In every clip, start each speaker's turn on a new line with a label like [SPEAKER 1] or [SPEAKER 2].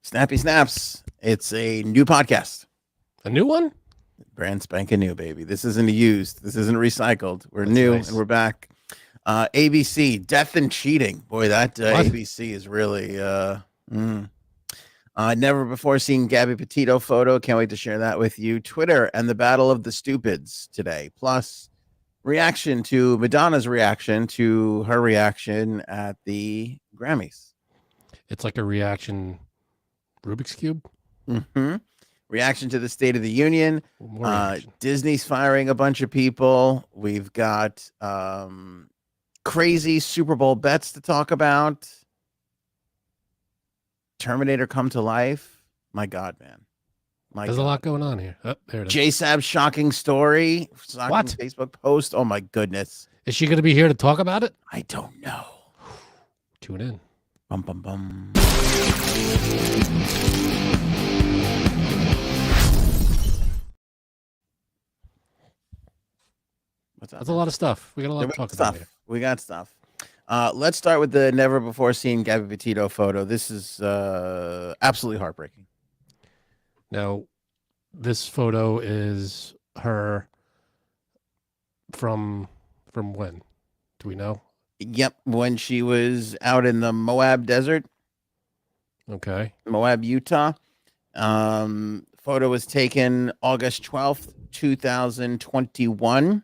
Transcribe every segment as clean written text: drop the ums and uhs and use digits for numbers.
[SPEAKER 1] Snappy Snaps. It's a new podcast.
[SPEAKER 2] A new one?
[SPEAKER 1] Brand spanking new, baby. This isn't used. This isn't recycled. We're
[SPEAKER 2] That's
[SPEAKER 1] new
[SPEAKER 2] nice.
[SPEAKER 1] and we're back. ABC, Death and Cheating. Boy, that ABC is really never before seen Gabby Petito photo. Can't wait to share that with you. Twitter and the Battle of the Stupids today. Plus, reaction to Madonna's reaction to her reaction at the Grammys.
[SPEAKER 2] It's like a reaction Rubik's Cube?
[SPEAKER 1] Mm-hmm. Reaction to the State of the Union.
[SPEAKER 2] More reaction.
[SPEAKER 1] Disney's firing a bunch of people. We've got crazy Super Bowl bets to talk about. Terminator come to life. My God, man.
[SPEAKER 2] There's a lot going on here. Oh, there it is.
[SPEAKER 1] JSAB's shocking story.
[SPEAKER 2] What?
[SPEAKER 1] Facebook post. Oh, my goodness.
[SPEAKER 2] Is she going to be here to talk about it?
[SPEAKER 1] I don't know.
[SPEAKER 2] Tune in.
[SPEAKER 1] Bum, bum, bum.
[SPEAKER 2] That's a lot of stuff. We got a lot to talk about here.
[SPEAKER 1] We got stuff. Let's start with the never before seen Gabby Petito photo. This is absolutely heartbreaking.
[SPEAKER 2] Now, this photo is her from when? Do we know?
[SPEAKER 1] Yep, when she was out in the Moab desert.
[SPEAKER 2] Okay.
[SPEAKER 1] Moab, Utah. Photo was taken August 12th, 2021.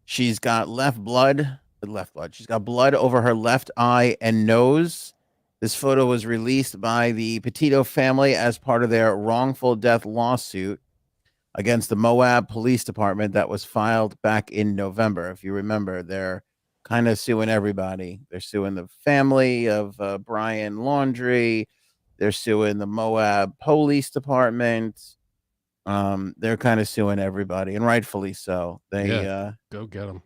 [SPEAKER 1] She's got blood. She's got blood over her left eye and nose. This photo was released by the Petito family as part of their wrongful death lawsuit against the Moab Police Department that was filed back in November. If you remember, they're kind of suing everybody. They're suing the family of Brian Laundrie. They're suing the Moab Police Department. They're kind of suing everybody, and rightfully so.
[SPEAKER 2] Go get them.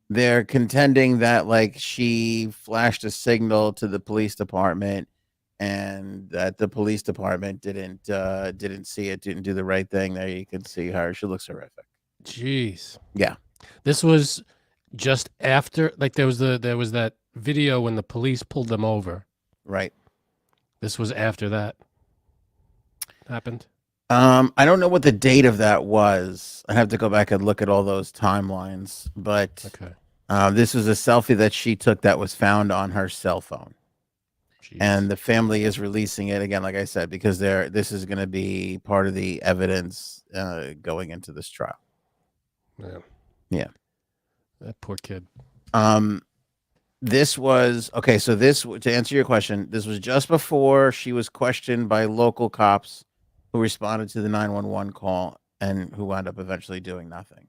[SPEAKER 1] They're contending that like she flashed a signal to the police department, and that the police department didn't see it, didn't do the right thing. There you can see her. She looks horrific.
[SPEAKER 2] Jeez.
[SPEAKER 1] Yeah.
[SPEAKER 2] This was just after, like there was that video when the police pulled them over.
[SPEAKER 1] Right.
[SPEAKER 2] This was after that happened.
[SPEAKER 1] I don't know what the date of that was. I have to go back and look at all those timelines. But
[SPEAKER 2] okay.
[SPEAKER 1] This was a selfie that she took that was found on her cell phone.
[SPEAKER 2] Jeez.
[SPEAKER 1] And the family is releasing it again, like I said, because this is going to be part of the evidence going into this trial. Yeah.
[SPEAKER 2] That poor kid.
[SPEAKER 1] This was okay. So to answer your question, this was just before she was questioned by local cops who responded to the 911 call and who wound up eventually doing nothing.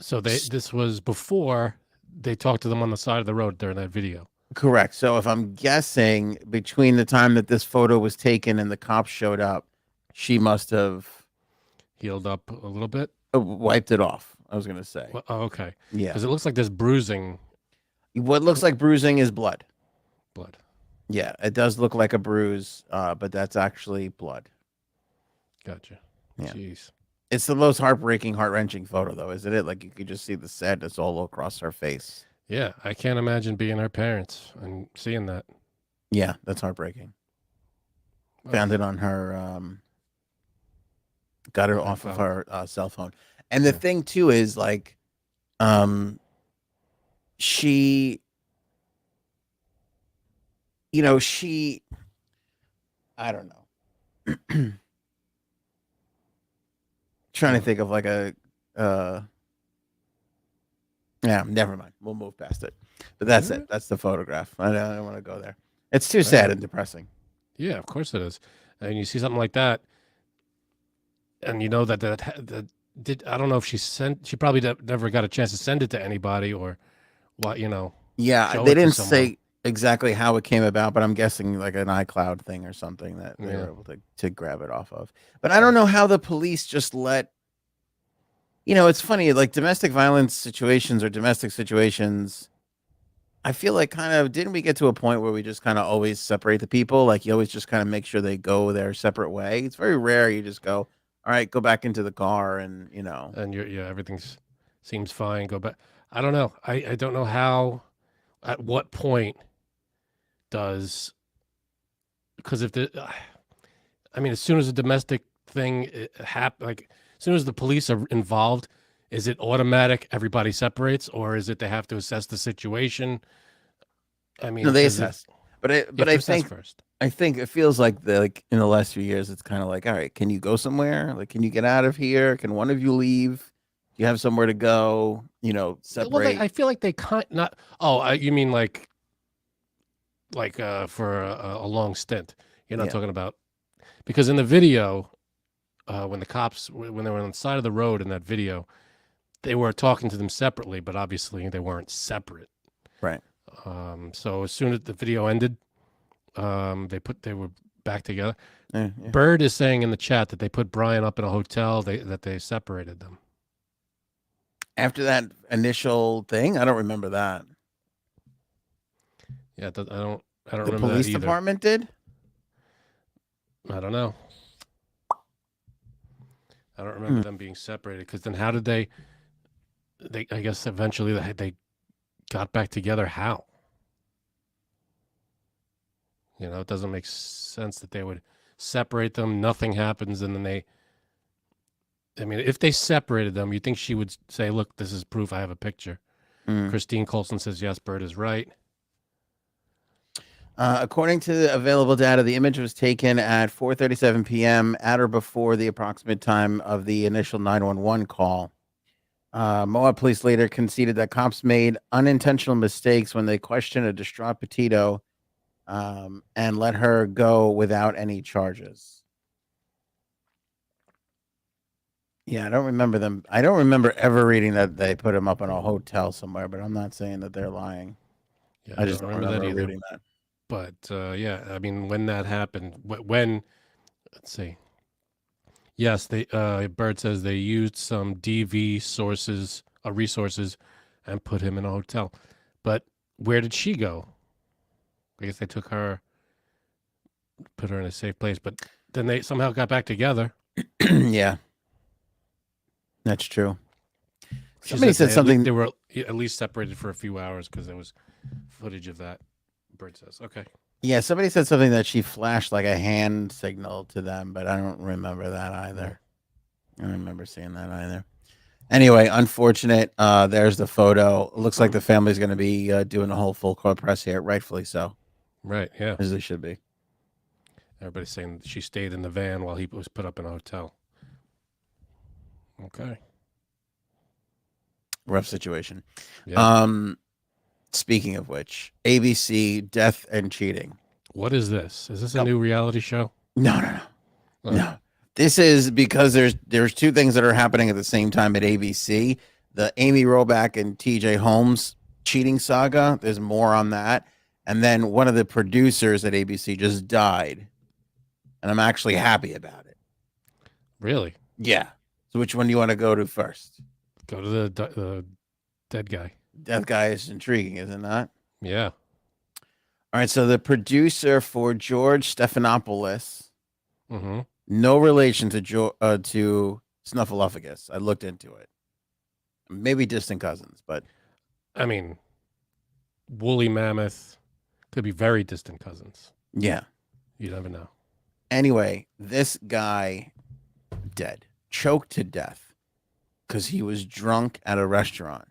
[SPEAKER 2] So this was before they talked to them on the side of the road during that video.
[SPEAKER 1] Correct. So if I'm guessing, between the time that this photo was taken and the cops showed up, she must have
[SPEAKER 2] healed up a little bit,
[SPEAKER 1] wiped it off. I was going to say.
[SPEAKER 2] Well, oh, okay.
[SPEAKER 1] Yeah.
[SPEAKER 2] Because it looks like there's bruising.
[SPEAKER 1] What looks like bruising is blood.
[SPEAKER 2] Blood.
[SPEAKER 1] Yeah, it does look like a bruise, but that's actually blood.
[SPEAKER 2] Gotcha.
[SPEAKER 1] Yeah.
[SPEAKER 2] Jeez.
[SPEAKER 1] It's the most heartbreaking, heart-wrenching photo, though, isn't it? Like, you could just see the sadness all across her face.
[SPEAKER 2] Yeah, I can't imagine being her parents and seeing that.
[SPEAKER 1] Yeah, that's heartbreaking. Found it on her, got it off of her cell phone. And the thing, too, is, like, she... I don't know. Trying to think of like yeah, never mind. We'll move past it. But that's it. That's the photograph. I don't want to go there. It's too sad and depressing.
[SPEAKER 2] Yeah, of course it is. And you see something like that, and you know that I don't know if she probably never got a chance to send it to anybody or what,
[SPEAKER 1] Yeah, they didn't say exactly how it came about, but I'm guessing like an iCloud thing or something that they were able to grab it off of. But I don't know how the police just let, it's funny, like domestic violence situations or domestic situations, I feel like didn't we get to a point where we just kind of always separate the people? Like you always just kind of make sure they go their separate way. It's very rare you just go, all right, go back into the car and,
[SPEAKER 2] And everything seems fine. Go back. I don't know. I don't know how, at what point does because if the, I mean, as soon as a domestic thing like as soon as the police are involved, is it automatic everybody separates, or is it they have to assess the situation? I
[SPEAKER 1] No,
[SPEAKER 2] mean,
[SPEAKER 1] they
[SPEAKER 2] because
[SPEAKER 1] assess. But I
[SPEAKER 2] you have
[SPEAKER 1] but
[SPEAKER 2] to
[SPEAKER 1] I
[SPEAKER 2] assess
[SPEAKER 1] think
[SPEAKER 2] first.
[SPEAKER 1] I think it feels like in the last few years it's kind of like, all right, can you go somewhere? Like, can you get out of here? Can one of you leave? Do you have somewhere to go?
[SPEAKER 2] Well,
[SPEAKER 1] Separate.
[SPEAKER 2] I feel like they kind not. Oh, you mean for a long stint? You're not
[SPEAKER 1] Yeah.
[SPEAKER 2] talking about because in the video, when the cops when they were on the side of the road in that video, they were talking to them separately, but obviously they weren't separate.
[SPEAKER 1] Right.
[SPEAKER 2] So as soon as the video ended, they were back together.
[SPEAKER 1] Yeah, yeah.
[SPEAKER 2] Bird is saying in the chat that they put Brian up in a hotel. That they separated them.
[SPEAKER 1] After that initial thing, I don't remember that.
[SPEAKER 2] Yeah, I don't
[SPEAKER 1] The
[SPEAKER 2] remember that
[SPEAKER 1] police
[SPEAKER 2] either.
[SPEAKER 1] department did?
[SPEAKER 2] I don't know. I don't remember them being separated because then how did they? I guess eventually they got back together. How? It doesn't make sense that they would separate them. Nothing happens, and then they. I mean, if they separated them, you think she would say, "Look, this is proof. I have a picture."
[SPEAKER 1] Mm.
[SPEAKER 2] Christine Colson says, "Yes, Bird is right."
[SPEAKER 1] According to the available data, the image was taken at 4:37 p.m. at or before the approximate time of the initial 911 call. Moab police later conceded that cops made unintentional mistakes when they questioned a distraught Petito and let her go without any charges. Yeah, I don't remember them. I don't remember ever reading that they put him up in a hotel somewhere, but I'm not saying that they're lying.
[SPEAKER 2] Yeah,
[SPEAKER 1] I just don't
[SPEAKER 2] remember that
[SPEAKER 1] remember
[SPEAKER 2] either.
[SPEAKER 1] reading that.
[SPEAKER 2] But yeah, I mean, when that happened, when let's see, yes, they Bird says they used some DV resources, and put him in a hotel. But where did she go? I guess they took her, put her in a safe place. But then they somehow got back together.
[SPEAKER 1] Yeah, that's true.
[SPEAKER 2] She
[SPEAKER 1] Somebody said something.
[SPEAKER 2] they were at least separated for a few hours because there was footage of that. Bird says, okay.
[SPEAKER 1] Yeah, somebody said something that she flashed like a hand signal to them, but I don't remember that either. I don't remember seeing that either. Anyway, unfortunate. There's the photo. It looks like the family's going to be doing a whole full court press here, rightfully so,
[SPEAKER 2] Right, yeah.
[SPEAKER 1] as they should be.
[SPEAKER 2] Everybody's saying she stayed in the van while he was put up in a hotel. Okay.
[SPEAKER 1] Rough situation.
[SPEAKER 2] Yeah.
[SPEAKER 1] Speaking of which, ABC Death and Cheating.
[SPEAKER 2] What is this? Is this a new reality show?
[SPEAKER 1] No. No. This is because there's two things that are happening at the same time at ABC. The Amy Robach and TJ Holmes cheating saga. There's more on that. And then one of the producers at ABC just died. And I'm actually happy about it.
[SPEAKER 2] Really?
[SPEAKER 1] Yeah. So which one do you want to go to first?
[SPEAKER 2] Go to the dead guy.
[SPEAKER 1] Death guy is intriguing, is it not?
[SPEAKER 2] Yeah.
[SPEAKER 1] All right. So the producer for George Stephanopoulos,
[SPEAKER 2] Mm-hmm.
[SPEAKER 1] no relation to Snuffleupagus. I looked into it. Maybe distant cousins, but
[SPEAKER 2] I mean, woolly mammoth could be very distant cousins.
[SPEAKER 1] yeah.
[SPEAKER 2] You never know.
[SPEAKER 1] Anyway, this guy dead, choked to death because he was drunk at a restaurant.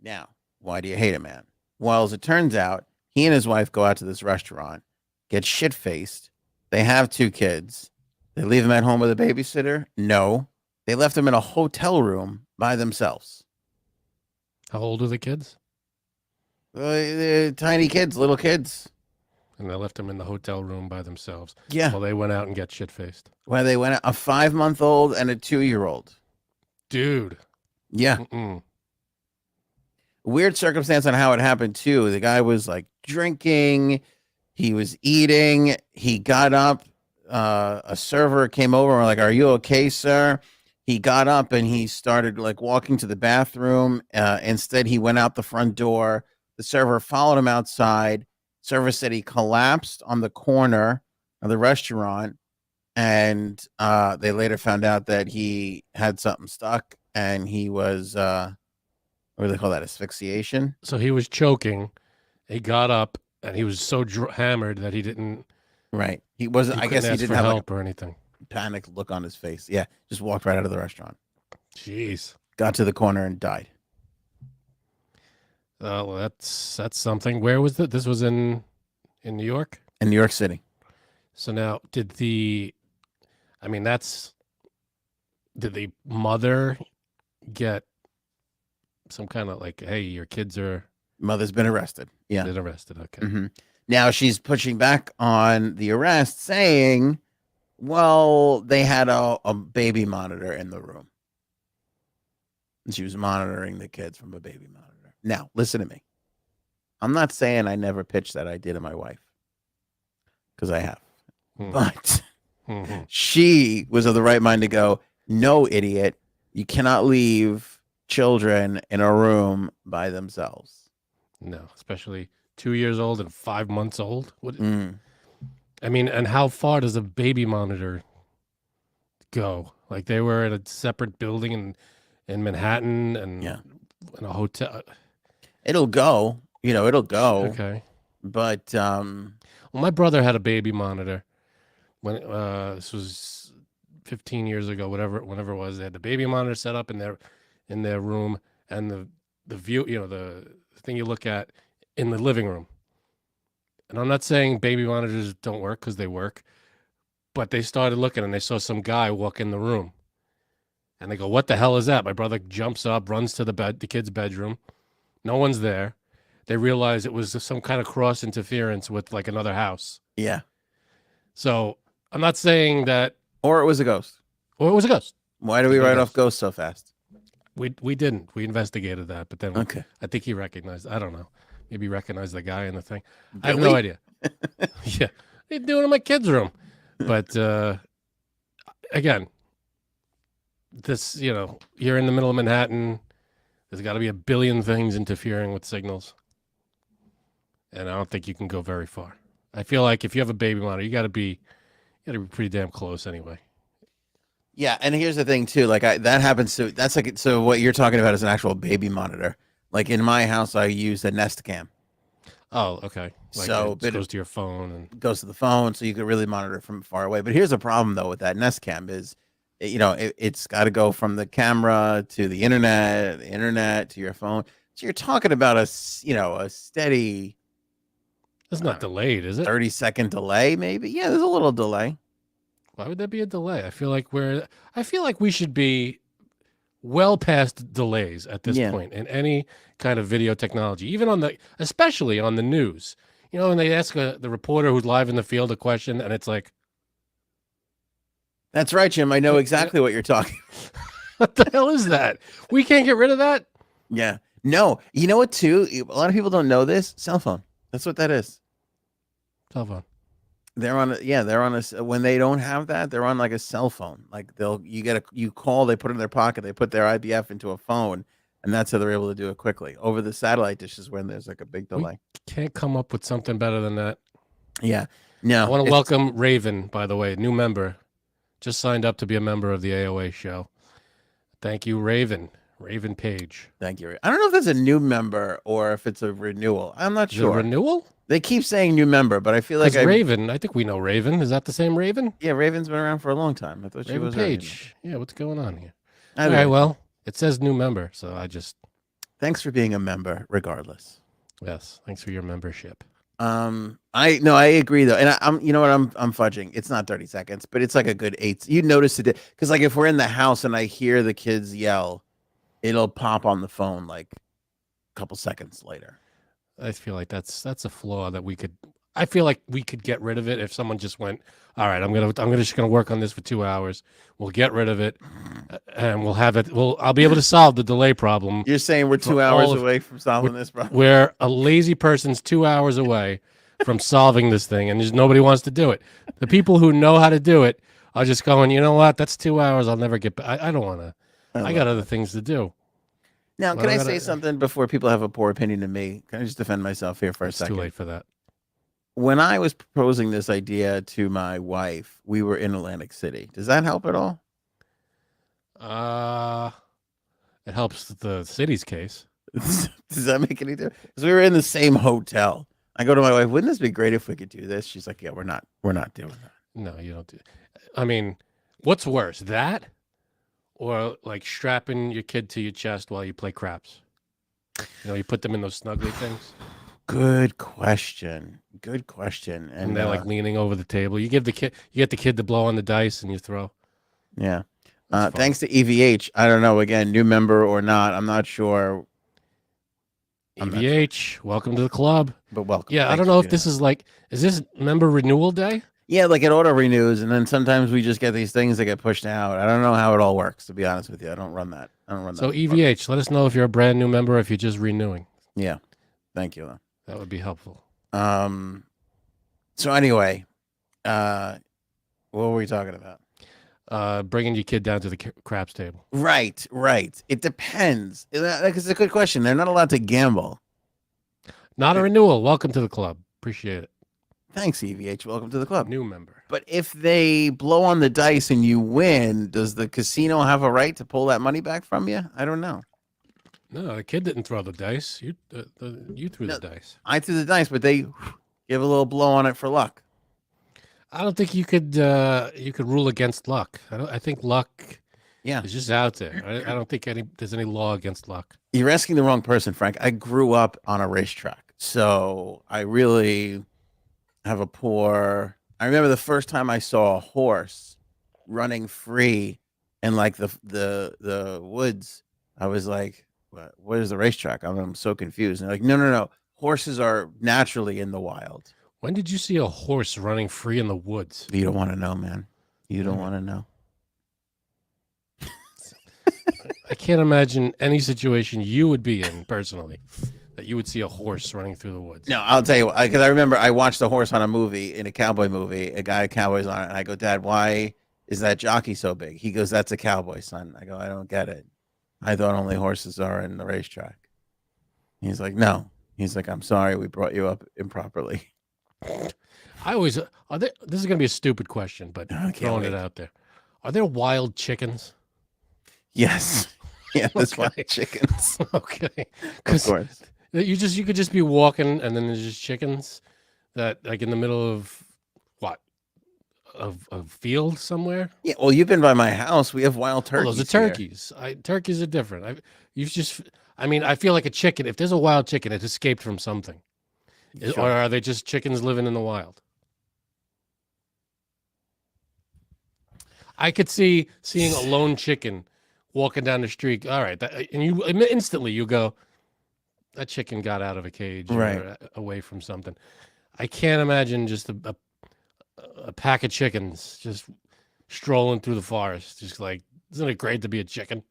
[SPEAKER 1] Now, why do you hate a man? Well, as it turns out, he and his wife go out to this restaurant, get shit faced. They have two kids. They leave him at home with a babysitter? No. They left him in a hotel room by themselves.
[SPEAKER 2] How old are the kids?
[SPEAKER 1] They're tiny kids, little kids.
[SPEAKER 2] And they left him in the hotel room by themselves.
[SPEAKER 1] Yeah.
[SPEAKER 2] While they went out and get shit faced.
[SPEAKER 1] Where they went a 5-month-old and a 2-year-old.
[SPEAKER 2] Dude.
[SPEAKER 1] Yeah.
[SPEAKER 2] Mm-mm.
[SPEAKER 1] Weird circumstance on how it happened too. The guy was like drinking, he was eating, he got up, a server came over and were like, "Are you okay, sir?" He got up and he started like walking to the bathroom. Instead, he went out the front door. The server followed him outside. Server said he collapsed on the corner of the restaurant, and they later found out that he had something stuck and he was what do they call that? Asphyxiation.
[SPEAKER 2] So he was choking. He got up and he was so hammered that he
[SPEAKER 1] Right. He wasn't.
[SPEAKER 2] he
[SPEAKER 1] I
[SPEAKER 2] couldn't
[SPEAKER 1] guess he
[SPEAKER 2] ask
[SPEAKER 1] didn't
[SPEAKER 2] for
[SPEAKER 1] have like
[SPEAKER 2] help or anything.
[SPEAKER 1] a panicked look on his face. Yeah, just walked right out of the restaurant,
[SPEAKER 2] Jeez.
[SPEAKER 1] got to the corner, and died
[SPEAKER 2] Well, that's something. Where was that? This was in New York.
[SPEAKER 1] in New York City.
[SPEAKER 2] So now, I mean, did the mother get some kind of like, hey, your kids are
[SPEAKER 1] Mother's been arrested. Yeah.
[SPEAKER 2] been arrested? Okay.
[SPEAKER 1] Mm-hmm. Now she's pushing back on the arrest, saying, "Well, they had a baby monitor in the room, and she was monitoring the kids from a baby monitor." Now, listen to me. I'm not saying I never pitched that idea to my wife, because I have, but she was of the right mind to go, "No, idiot, you cannot leave children in a room by themselves."
[SPEAKER 2] No, especially 2 years old and 5 months old. What?
[SPEAKER 1] Mm.
[SPEAKER 2] I mean, and how far does a baby monitor go? Like they were in a separate building in Manhattan and
[SPEAKER 1] Yeah.
[SPEAKER 2] in a hotel.
[SPEAKER 1] It'll go, it'll go.
[SPEAKER 2] Okay.
[SPEAKER 1] But
[SPEAKER 2] Well, my brother had a baby monitor when this was 15 years ago, whenever it was. They had the baby monitor set up in their room, and the view, the thing you look at in the living room. And I'm not saying baby monitors don't work, because they work, but they started looking and they saw some guy walk in the room, and they go, "What the hell is that?" My brother jumps up, runs to the kid's bedroom. No one's there. They realize it was some kind of cross interference with like another house.
[SPEAKER 1] yeah.
[SPEAKER 2] So I'm not saying that,
[SPEAKER 1] Or it was a ghost.
[SPEAKER 2] or it was a ghost.
[SPEAKER 1] Why do we write off ghosts so fast?
[SPEAKER 2] We didn't. We investigated that, but then
[SPEAKER 1] Okay.
[SPEAKER 2] I think he recognized. I don't know. Maybe he recognized the guy in the thing. I have no idea. Yeah, they're doing it in my kid's room. But again, this, you're in the middle of Manhattan. There's got to be a billion things interfering with signals, and I don't think you can go very far. I feel like if you have a baby monitor, you got to be pretty damn close anyway.
[SPEAKER 1] Yeah, and here's the thing too. Like that happens to. That's like so. What you're talking about is an actual baby monitor. Like in my house, I use a Nest Cam.
[SPEAKER 2] Oh, okay. Like
[SPEAKER 1] So,
[SPEAKER 2] it goes to your phone and
[SPEAKER 1] goes to the phone, so you can really monitor it from far away. But here's the problem though with that Nest Cam is, it's got to go from the camera to the internet to your phone. So you're talking about a steady.
[SPEAKER 2] it's not delayed, is it?
[SPEAKER 1] 30-second delay, maybe. Yeah, there's a little delay.
[SPEAKER 2] Why would there be a delay? I feel like we should be well past delays at this point in any kind of video technology, even especially on the news. When they ask the reporter who's live in the field a question, and it's like,
[SPEAKER 1] that's right, Jim. I know exactly what you're talking.
[SPEAKER 2] What the hell is that? We can't get rid of that?
[SPEAKER 1] Yeah. No. You know what, too? A lot of people don't know this. Cell phone. That's what that is.
[SPEAKER 2] Cell phone.
[SPEAKER 1] They're on when they don't have that, they're on like a cell phone. Like you call, they put it in their pocket, they put their IBF into a phone, and that's how they're able to do it quickly. Over the satellite dishes when there's like a big delay.
[SPEAKER 2] Can't come up with something better than that.
[SPEAKER 1] Yeah. No.
[SPEAKER 2] I want to welcome Raven, by the way, new member. Just signed up to be a member of the AOA show. Thank you, Raven. Raven Page.
[SPEAKER 1] Thank you. I don't know if that's a new member or if it's a renewal. I'm not sure.
[SPEAKER 2] Renewal?
[SPEAKER 1] They keep saying new member, but I feel like
[SPEAKER 2] Raven. I think we know Raven. Is that the same Raven?
[SPEAKER 1] Yeah, Raven's been around for a long time. I thought she was
[SPEAKER 2] Page. Yeah, what's going on here? All right, well, it says new member, so I just.
[SPEAKER 1] Thanks for being a member, regardless.
[SPEAKER 2] Yes, thanks for your membership.
[SPEAKER 1] I agree though, and I'm fudging. It's not 30 seconds, but it's like a good 8. You notice it because like if we're in the house and I hear the kids yell, it'll pop on the phone like a couple seconds later.
[SPEAKER 2] I feel like that's a flaw that we could. I feel like we could get rid of it if someone just went, all right, I'm just gonna work on this for 2 hours. We'll get rid of it, and we'll have it. I'll be able to solve the delay problem.
[SPEAKER 1] You're saying we're 2 hours away from solving this problem?
[SPEAKER 2] Where a lazy person's 2 hours away from solving this thing, and just nobody wants to do it. The people who know how to do it are just going, you know what? That's 2 hours. I'll never get back. I don't want to. I got other things to do.
[SPEAKER 1] Now, can I say something before people have a poor opinion of me? Can I just defend myself here for a second?
[SPEAKER 2] It's too late for that.
[SPEAKER 1] When I was proposing this idea to my wife, we were in Atlantic City. Does that help at all?
[SPEAKER 2] It helps the city's case.
[SPEAKER 1] Does that make any difference? Because we were in the same hotel. I go to my wife, wouldn't this be great if we could do this? She's like, yeah, we're not doing that.
[SPEAKER 2] No, you don't do. I mean, what's worse, that or like strapping your kid to your chest while you play craps? You know, you put them in those snuggly things,
[SPEAKER 1] Good question. Good question.
[SPEAKER 2] and they're like leaning over the table. You get the kid to blow on the dice, and you throw.
[SPEAKER 1] Yeah.
[SPEAKER 2] That's fun.
[SPEAKER 1] Thanks to EVH. I don't know, again, new member or not. I'm not sure. I'm not sure.
[SPEAKER 2] EVH, welcome to the club.
[SPEAKER 1] But welcome.
[SPEAKER 2] Yeah, I
[SPEAKER 1] Thanks
[SPEAKER 2] don't
[SPEAKER 1] for
[SPEAKER 2] know if
[SPEAKER 1] doing
[SPEAKER 2] this
[SPEAKER 1] that.
[SPEAKER 2] is like, is this member renewal day?
[SPEAKER 1] Yeah, like it auto renews, and then sometimes we just get these things that get pushed out. I don't know how it all works, to be honest with you. I don't run that.
[SPEAKER 2] So EVH, let us know if you're a brand new member, or if you're just renewing.
[SPEAKER 1] Yeah. Thank you.
[SPEAKER 2] That would be helpful.
[SPEAKER 1] So anyway, what were we talking about?
[SPEAKER 2] Bringing your kid down to the craps table.
[SPEAKER 1] Right. It depends. It's a good question. They're not allowed to gamble.
[SPEAKER 2] Not a renewal. Welcome to the club. Appreciate it.
[SPEAKER 1] Thanks, EVH. Welcome to the club.
[SPEAKER 2] New member.
[SPEAKER 1] But if they blow on the dice and you win, does the casino have a right to pull that money back from you? I don't know.
[SPEAKER 2] No, the kid didn't throw the dice. You threw the dice.
[SPEAKER 1] I threw the dice, but they give a little blow on it for luck.
[SPEAKER 2] I don't think you could rule against luck. I think luck is just out there. I don't think there's any law against luck.
[SPEAKER 1] You're asking the wrong person, Frank. I grew up on a racetrack, so I really have a poor. I remember the first time I saw a horse running free in like the woods. I was like, "What is the racetrack?" I'm so confused. And they're like, no. Horses are naturally in the wild.
[SPEAKER 2] When did you see a horse running free in the woods?
[SPEAKER 1] You don't want to know, man. You don't want to know.
[SPEAKER 2] I can't imagine any situation you would be in personally that you would see a horse running through the woods.
[SPEAKER 1] No, I'll tell you, because I remember I watched a horse on a movie, in a cowboy movie. A guy, cowboys on it, and I go, Dad, why is that jockey so big? He goes, that's a cowboy, son. I go, I don't get it. I thought only horses are in the racetrack. He's like, no. He's like, I'm sorry, we brought you up improperly.
[SPEAKER 2] I always this is going to be a stupid question, but throwing it out there. Are there wild chickens?
[SPEAKER 1] Yes. Yeah, there's wild chickens.
[SPEAKER 2] Okay.
[SPEAKER 1] Of course.
[SPEAKER 2] You could just be walking, and then there's just chickens that, like, in the middle of what? Of a field somewhere?
[SPEAKER 1] Yeah, well, you've been by my house. We have wild turkeys.
[SPEAKER 2] Well, those are turkeys. Turkeys are different. I feel like a chicken. If there's a wild chicken, it escaped from something. Sure. Or are they just chickens living in the wild? I could see seeing a lone chicken walking down the street. All right, and you instantly you go, that chicken got out of a cage,
[SPEAKER 1] right,
[SPEAKER 2] or away from something. I can't imagine just a pack of chickens just strolling through the forest. Just like, isn't it great to be a chicken?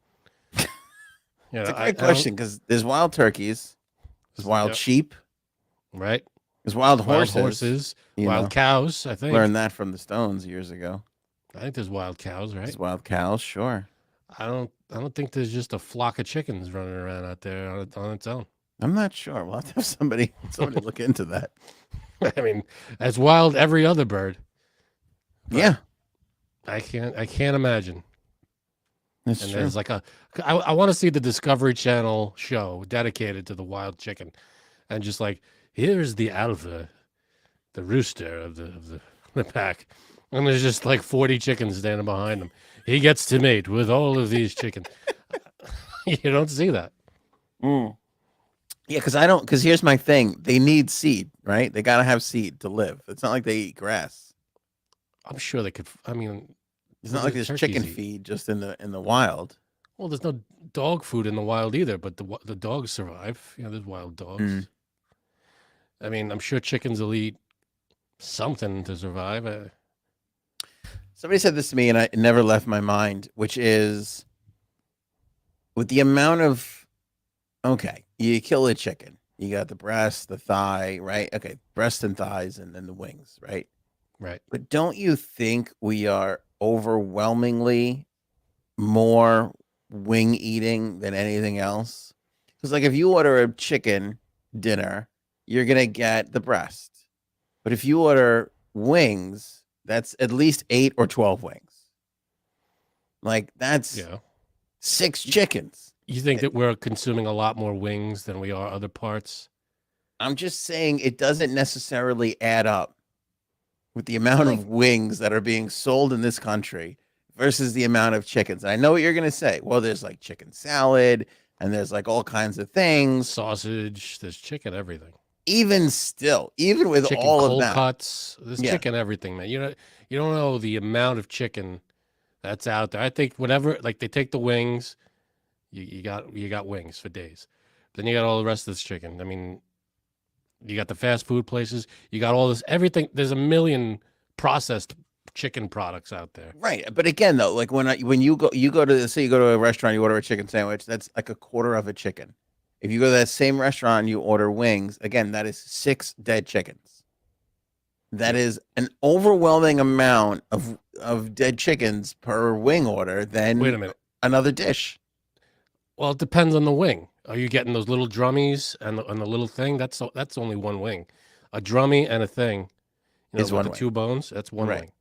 [SPEAKER 1] It's a great question, because there's wild turkeys, there's wild sheep,
[SPEAKER 2] right?
[SPEAKER 1] There's wild horses,
[SPEAKER 2] wild cows. I think
[SPEAKER 1] learned that from the Stones years ago.
[SPEAKER 2] I think there's wild cows, right?
[SPEAKER 1] There's wild cows, sure.
[SPEAKER 2] I don't think there's just a flock of chickens running around out there on its own.
[SPEAKER 1] I'm not sure. We'll have to have somebody look into that.
[SPEAKER 2] I mean, as wild every other bird.
[SPEAKER 1] Yeah.
[SPEAKER 2] I can't imagine.
[SPEAKER 1] That's true.
[SPEAKER 2] There's like I want to see the Discovery Channel show dedicated to the wild chicken, and just like, here's the alpha, the rooster of the pack, and there's just like 40 chickens standing behind him. He gets to mate with all of these chickens. You don't see that.
[SPEAKER 1] Yeah, because here's my thing. They need seed, right? They got to have seed to live. It's not like they eat grass.
[SPEAKER 2] I'm sure they could. I mean,
[SPEAKER 1] it's not like there's chicken feed just in the wild.
[SPEAKER 2] Well, there's no dog food in the wild either, but the dogs survive. There's wild dogs. I mean, I'm sure chickens will eat something to survive.
[SPEAKER 1] Somebody said this to me, and it never left my mind, which is, with the amount of, okay, you kill a chicken. You got the breast, the thigh, right? Okay, breast and thighs, and then the wings, right?
[SPEAKER 2] Right.
[SPEAKER 1] But don't you think we are overwhelmingly more wing eating than anything else? Because, like, if you order a chicken dinner, you're going to get the breast. But if you order wings, that's at least 8 or 12 wings. Like, that's 6 chickens.
[SPEAKER 2] You think that we're consuming a lot more wings than we are other parts?
[SPEAKER 1] I'm just saying it doesn't necessarily add up with the amount
[SPEAKER 2] Like
[SPEAKER 1] of wings that are being sold in this country versus the amount of chickens. And I know what you're going to say. Well, there's like chicken salad and there's like all kinds of things.
[SPEAKER 2] sausage, there's chicken everything.
[SPEAKER 1] Even still, even with
[SPEAKER 2] Chicken
[SPEAKER 1] all of
[SPEAKER 2] cold
[SPEAKER 1] that,
[SPEAKER 2] cuts, there's
[SPEAKER 1] yeah,
[SPEAKER 2] chicken everything, man. You don't know the amount of chicken that's out there. I think whatever, like they take the wings, you got wings for days. Then you got all the rest of this chicken. I mean, you got the fast food places, you got all this everything. There's a million processed chicken products out there.
[SPEAKER 1] right. But again, though, like when you go to say you go to a restaurant, you order a chicken sandwich. That's like a quarter of a chicken. If you go to that same restaurant and you order wings, again, that is 6 dead chickens. That
[SPEAKER 2] Yeah.
[SPEAKER 1] is an overwhelming amount of dead chickens per wing order
[SPEAKER 2] Wait a
[SPEAKER 1] than
[SPEAKER 2] minute.
[SPEAKER 1] another dish.
[SPEAKER 2] Well, it depends on the wing. Are you getting those little drummies and the little thing? That's only one wing. A drummy and a thing,
[SPEAKER 1] Is
[SPEAKER 2] with
[SPEAKER 1] one
[SPEAKER 2] the
[SPEAKER 1] wing.
[SPEAKER 2] 2 bones. That's one
[SPEAKER 1] Right.
[SPEAKER 2] wing.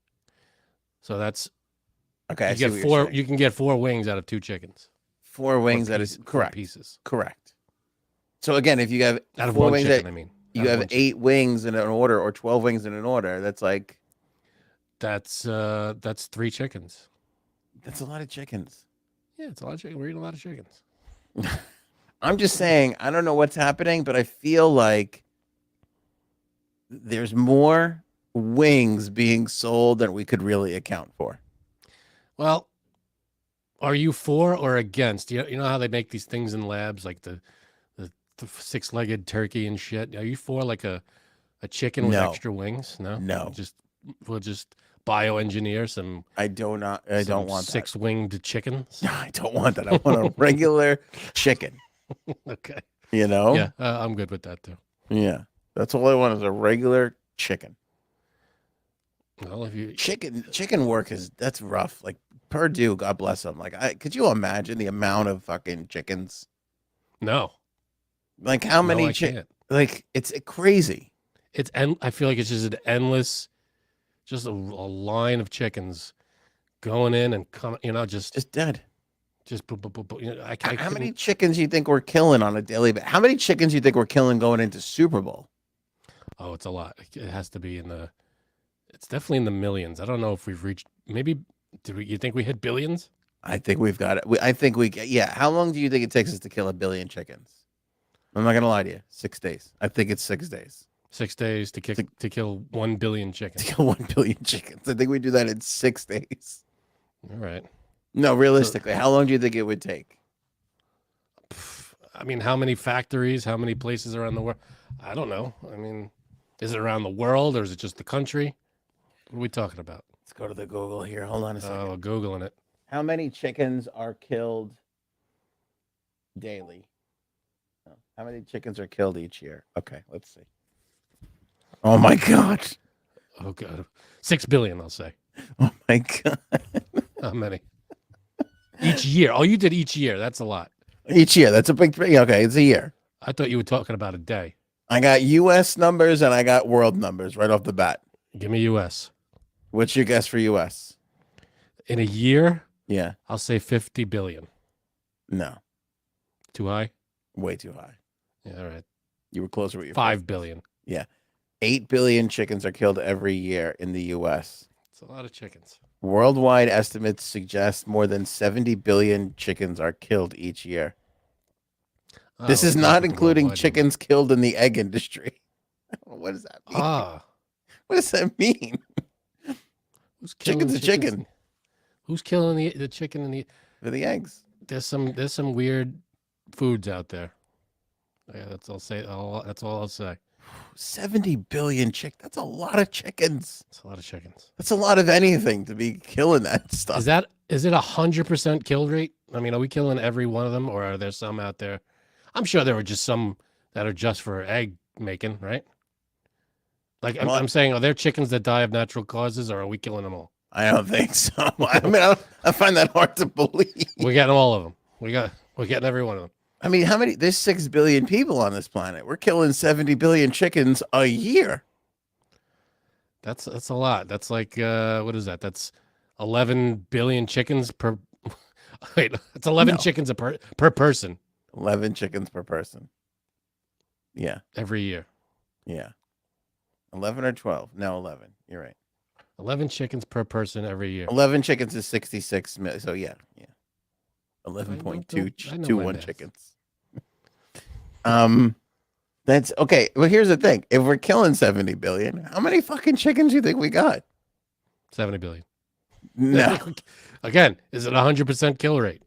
[SPEAKER 2] So that's
[SPEAKER 1] Okay, I
[SPEAKER 2] you
[SPEAKER 1] see
[SPEAKER 2] get
[SPEAKER 1] what you're
[SPEAKER 2] four.
[SPEAKER 1] saying.
[SPEAKER 2] You can get 4 wings out of 2 chickens.
[SPEAKER 1] 4 wings, that is correct.
[SPEAKER 2] 4 pieces
[SPEAKER 1] Correct. So again, if you have
[SPEAKER 2] out of
[SPEAKER 1] 4
[SPEAKER 2] one
[SPEAKER 1] wings
[SPEAKER 2] chicken.
[SPEAKER 1] that
[SPEAKER 2] I mean, out
[SPEAKER 1] you
[SPEAKER 2] of
[SPEAKER 1] have
[SPEAKER 2] one chicken.
[SPEAKER 1] 8 wings in an order or 12 wings in an order, that's
[SPEAKER 2] 3 chickens.
[SPEAKER 1] a lot of chickens.
[SPEAKER 2] Yeah, it's a lot of chicken. We're eating a lot of chickens.
[SPEAKER 1] I'm just saying, I don't know what's happening, but I feel like there's more wings being sold than we could really account for.
[SPEAKER 2] Well, are you for or against? You know how they make these things in labs, like the 6-legged turkey and shit. Are you for like a chicken with
[SPEAKER 1] No.
[SPEAKER 2] extra wings? No,
[SPEAKER 1] No.
[SPEAKER 2] We'll just bioengineer some
[SPEAKER 1] I don't want that.
[SPEAKER 2] 6-winged chickens.
[SPEAKER 1] I don't want that. I want a regular chicken,
[SPEAKER 2] Okay.
[SPEAKER 1] you know?
[SPEAKER 2] Yeah, I'm good with that too.
[SPEAKER 1] Yeah. That's all I want is a regular chicken.
[SPEAKER 2] Well, if you
[SPEAKER 1] Chicken work that's rough. Like Purdue, God bless them. Like could you imagine the amount of fucking chickens?
[SPEAKER 2] no,
[SPEAKER 1] Like how
[SPEAKER 2] no,
[SPEAKER 1] many
[SPEAKER 2] I can't.
[SPEAKER 1] like it's crazy.
[SPEAKER 2] I feel like it's just an endless, just a line of chickens going in and coming.
[SPEAKER 1] Just dead.
[SPEAKER 2] boop, boop, boop, boop.
[SPEAKER 1] How many chickens you think we're killing on a daily basis? How many chickens you think we're killing going into Super Bowl?
[SPEAKER 2] Oh, it's a lot. It has to be it's definitely in the millions. I don't know if we've reached, maybe, you think we hit billions?
[SPEAKER 1] I think we've got it. I think yeah. How long do you think it takes us to kill 1 billion chickens? I'm not gonna lie to you. 6 days. I think it's 6 days
[SPEAKER 2] 6 days to kill 1 billion chickens.
[SPEAKER 1] to kill 1 billion chickens. I think we do that in 6 days.
[SPEAKER 2] All right.
[SPEAKER 1] No, realistically, how long do you think it would take?
[SPEAKER 2] I mean, how many factories, how many places around the world? I don't know. I mean, is it around the world or is it just the country? What are we talking about?
[SPEAKER 1] Let's go to the Google here. Hold on a second.
[SPEAKER 2] Oh, Googling it.
[SPEAKER 1] How many chickens are killed daily? Oh, how many chickens are killed each year? Okay, let's see. Oh my god.
[SPEAKER 2] Oh, God. 6 billion, I'll say.
[SPEAKER 1] Oh my god.
[SPEAKER 2] How many? Each year. Oh, you did each year. That's a lot.
[SPEAKER 1] Each year. That's a big thing. Okay, it's a year.
[SPEAKER 2] I thought you were talking about a day.
[SPEAKER 1] I got US numbers and I got world numbers right off the bat.
[SPEAKER 2] Give me US.
[SPEAKER 1] What's your guess for US?
[SPEAKER 2] In a year,
[SPEAKER 1] Yeah.
[SPEAKER 2] I'll say 50 billion.
[SPEAKER 1] No.
[SPEAKER 2] Too high?
[SPEAKER 1] Way too high.
[SPEAKER 2] Yeah, all right.
[SPEAKER 1] You were closer with your
[SPEAKER 2] 5 billion.
[SPEAKER 1] 8 billion chickens are killed every year in the US.
[SPEAKER 2] It's a lot of chickens.
[SPEAKER 1] Worldwide estimates suggest more than 70 billion chickens are killed each year. This
[SPEAKER 2] Oh,
[SPEAKER 1] is
[SPEAKER 2] that's
[SPEAKER 1] not
[SPEAKER 2] the
[SPEAKER 1] including
[SPEAKER 2] worldwide
[SPEAKER 1] chickens killed in the egg industry. What does that mean?
[SPEAKER 2] number.
[SPEAKER 1] What does that mean?
[SPEAKER 2] Who's killing
[SPEAKER 1] Chicken's a
[SPEAKER 2] chickens?
[SPEAKER 1] chicken
[SPEAKER 2] Who's killing the chicken and the?
[SPEAKER 1] for the eggs.
[SPEAKER 2] There's some weird foods out there. Yeah, that's all I'll say.
[SPEAKER 1] 70 billion that's a lot of chickens.
[SPEAKER 2] It's a lot of chickens.
[SPEAKER 1] That's a lot of anything to be killing that stuff.
[SPEAKER 2] Is it 100% kill rate? I mean, are we killing every one of them, or are there some out there? I'm sure there are just some that are just for egg making, right? Like I'm saying, are there chickens that die of natural causes, or are we killing them all?
[SPEAKER 1] I don't think so. I mean, I find that hard to believe.
[SPEAKER 2] We're getting all of them. We're getting every one of them.
[SPEAKER 1] I mean, how many? There's 6 billion people on this planet. We're killing 70 billion chickens a year.
[SPEAKER 2] That's a lot. That's like what is that? That's 11 billion chickens per. Wait, it's 11
[SPEAKER 1] No.
[SPEAKER 2] chickens per person.
[SPEAKER 1] 11 chickens per person. Yeah.
[SPEAKER 2] every year.
[SPEAKER 1] Yeah. 11 or 12? No, 11. You're right.
[SPEAKER 2] 11 chickens per person every year.
[SPEAKER 1] 11 chickens is 66 million. So yeah.
[SPEAKER 2] I
[SPEAKER 1] 11.221
[SPEAKER 2] know my math.
[SPEAKER 1] chickens. That's okay. Well, here's the thing. If we're killing 70 billion, how many fucking chickens do you think we got?
[SPEAKER 2] 70 billion.
[SPEAKER 1] No.
[SPEAKER 2] Again, is it 100% kill rate?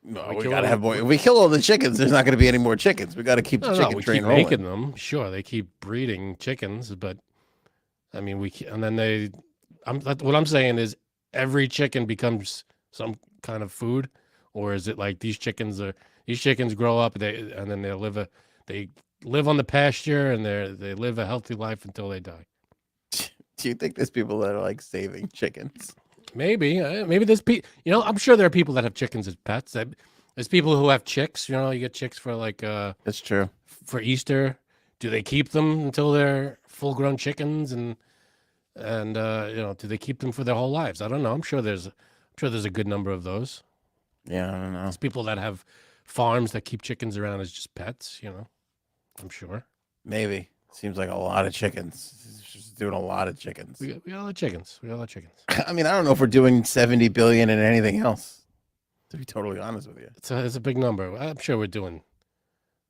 [SPEAKER 1] No, we gotta have more. If we kill all the chickens, there's not gonna be any more chickens. We gotta keep the chicken
[SPEAKER 2] we
[SPEAKER 1] train
[SPEAKER 2] keep
[SPEAKER 1] rolling.
[SPEAKER 2] making them. Sure, they keep breeding chickens, but I mean, what I'm saying is every chicken becomes some kind of food, or is it like these chickens grow up, and then they live on the pasture and they live a healthy life until they die.
[SPEAKER 1] Do you think there's people that are like saving chickens?
[SPEAKER 2] Maybe there's I'm sure there are people that have chickens as pets. There's people who have chicks. You get chicks for like
[SPEAKER 1] That's true.
[SPEAKER 2] for Easter. Do they keep them until they're full-grown chickens and do they keep them for their whole lives? I don't know. I'm sure there's a good number of those.
[SPEAKER 1] Yeah, I don't know.
[SPEAKER 2] There's people that have farms that keep chickens around as just pets. I'm sure.
[SPEAKER 1] Maybe. Seems like a lot of chickens. Just doing a lot of chickens.
[SPEAKER 2] We got a lot of chickens.
[SPEAKER 1] I mean, I don't know if we're doing 70 billion and anything else, to be totally honest with you.
[SPEAKER 2] It's a big number. I'm sure we're doing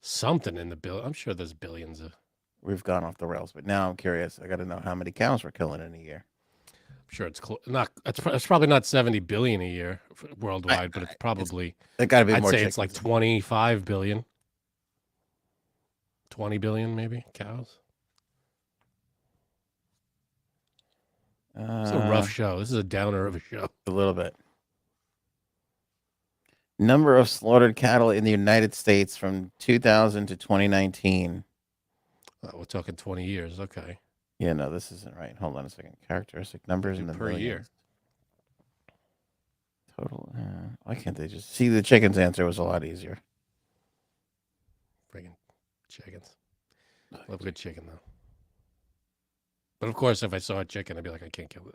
[SPEAKER 2] something in the bill. I'm sure there's billions of.
[SPEAKER 1] We've gone off the rails, but now I'm curious. I got to know how many cows we're killing in a year.
[SPEAKER 2] I'm sure it's not. It's probably not 70 billion a year worldwide, but it's probably.
[SPEAKER 1] It got to be
[SPEAKER 2] I'd
[SPEAKER 1] more.
[SPEAKER 2] say
[SPEAKER 1] chickens.
[SPEAKER 2] it's like 25 billion. 20 billion, maybe cows. It's a rough show. This is a downer of a show.
[SPEAKER 1] A little bit. Number of slaughtered cattle in the United States from 2000 to 2019.
[SPEAKER 2] We're talking 20 years. Okay.
[SPEAKER 1] Yeah, no, this isn't right. Hold on a second. Characteristic numbers in the
[SPEAKER 2] per year.
[SPEAKER 1] Total. Why can't they just see the chickens? Answer was a lot easier.
[SPEAKER 2] Friggin' chickens. Love a good chicken though. But of course, if I saw a chicken, I'd be like, I can't kill it.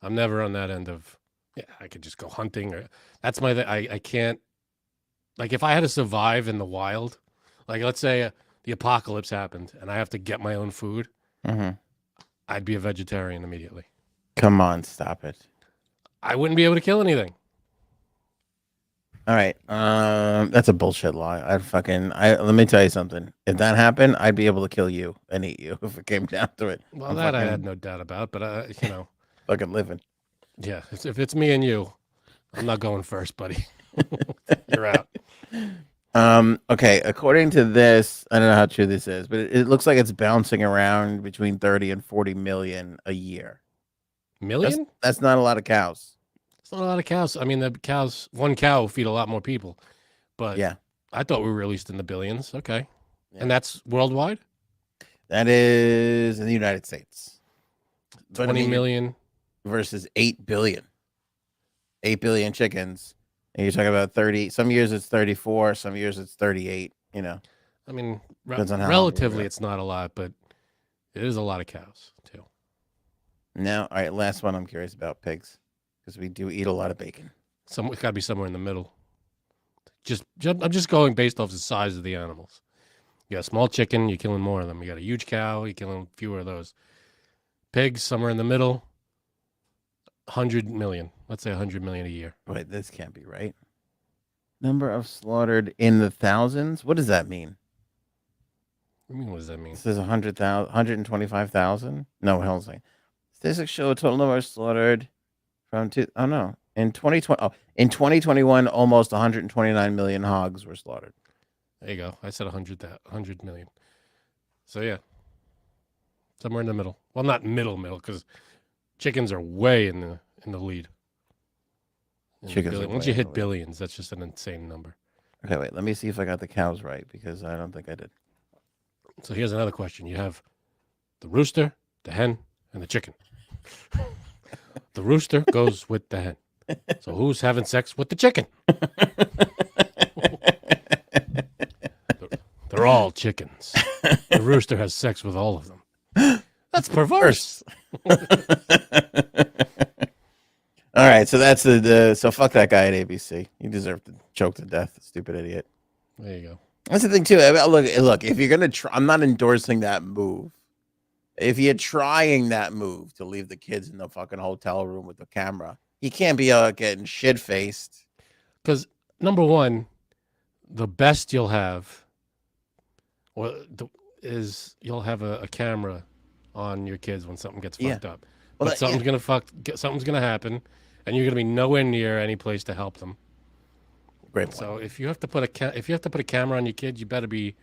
[SPEAKER 2] I'm never on that end of. Yeah, I could just go hunting, or that's my. I can't. Like if I had to survive in the wild, like let's say the apocalypse happened and I have to get my own food, I'd be a vegetarian immediately.
[SPEAKER 1] Come on, stop it.
[SPEAKER 2] I wouldn't be able to kill anything.
[SPEAKER 1] All right, that's a bullshit lie. Let me tell you something. If that happened, I'd be able to kill you and eat you if it came down to it.
[SPEAKER 2] Well, I had no doubt about, but
[SPEAKER 1] fucking living.
[SPEAKER 2] Yeah, if it's me and you, I'm not going first, buddy. You're out.
[SPEAKER 1] Okay, according to this, I don't know how true this is, but it looks like it's bouncing around between 30 and 40 million a year.
[SPEAKER 2] Million?
[SPEAKER 1] That's not a lot of cows.
[SPEAKER 2] It's not a lot of cows. I mean, one cow feed a lot more people. But
[SPEAKER 1] yeah,
[SPEAKER 2] I thought we were released in the billions. Okay. Yeah. And that's worldwide?
[SPEAKER 1] That is in the United States.
[SPEAKER 2] 20 million
[SPEAKER 1] versus 8 billion. 8 billion chickens. And you're talking about 30. Some years it's 34. Some years it's 38. I
[SPEAKER 2] mean, relatively it's not a lot, but it is a lot of cows too.
[SPEAKER 1] Now, all right, last one I'm curious about pigs. Because we do eat a lot of bacon.
[SPEAKER 2] It's got to be somewhere in the middle. I'm just going based off the size of the animals. You got a small chicken, you're killing more of them. You got a huge cow, you're killing fewer of those. Pigs, somewhere in the middle. 100 million. Let's say 100 million a year.
[SPEAKER 1] Wait, this can't be right. Number of slaughtered in the thousands? What does that mean?
[SPEAKER 2] What does that mean?
[SPEAKER 1] This is 100,000, 125,000? No, hell no. Statistics show a total number of slaughtered in 2020. In 2021, almost 129 million hogs were slaughtered.
[SPEAKER 2] There you go. I said 100 million. So yeah, somewhere in the middle. Well, not middle, because chickens are way in the lead. Once you hit billions, that's just an insane number.
[SPEAKER 1] Okay, wait. Let me see if I got the cows right, because I don't think I did.
[SPEAKER 2] So here's another question. You have the rooster, the hen, and the chicken. The rooster goes with the hen. So who's having sex with the chicken? They're all chickens. The rooster has sex with all of them. That's perverse.
[SPEAKER 1] All right, so that's so fuck that guy at ABC. He deserved to choke to death, stupid idiot.
[SPEAKER 2] There you go.
[SPEAKER 1] That's the thing too. I mean, look. If you're gonna try, I'm not endorsing that move. If you're trying that move to leave the kids in the fucking hotel room with the camera, you can't be getting shit faced.
[SPEAKER 2] Because number one, the best you'll have, is you'll have a camera on your kids when something gets fucked up.
[SPEAKER 1] Well,
[SPEAKER 2] But something's gonna happen, and you're gonna be nowhere near any place to help them.
[SPEAKER 1] Great point.
[SPEAKER 2] So if you have to put a camera on your kid, you better be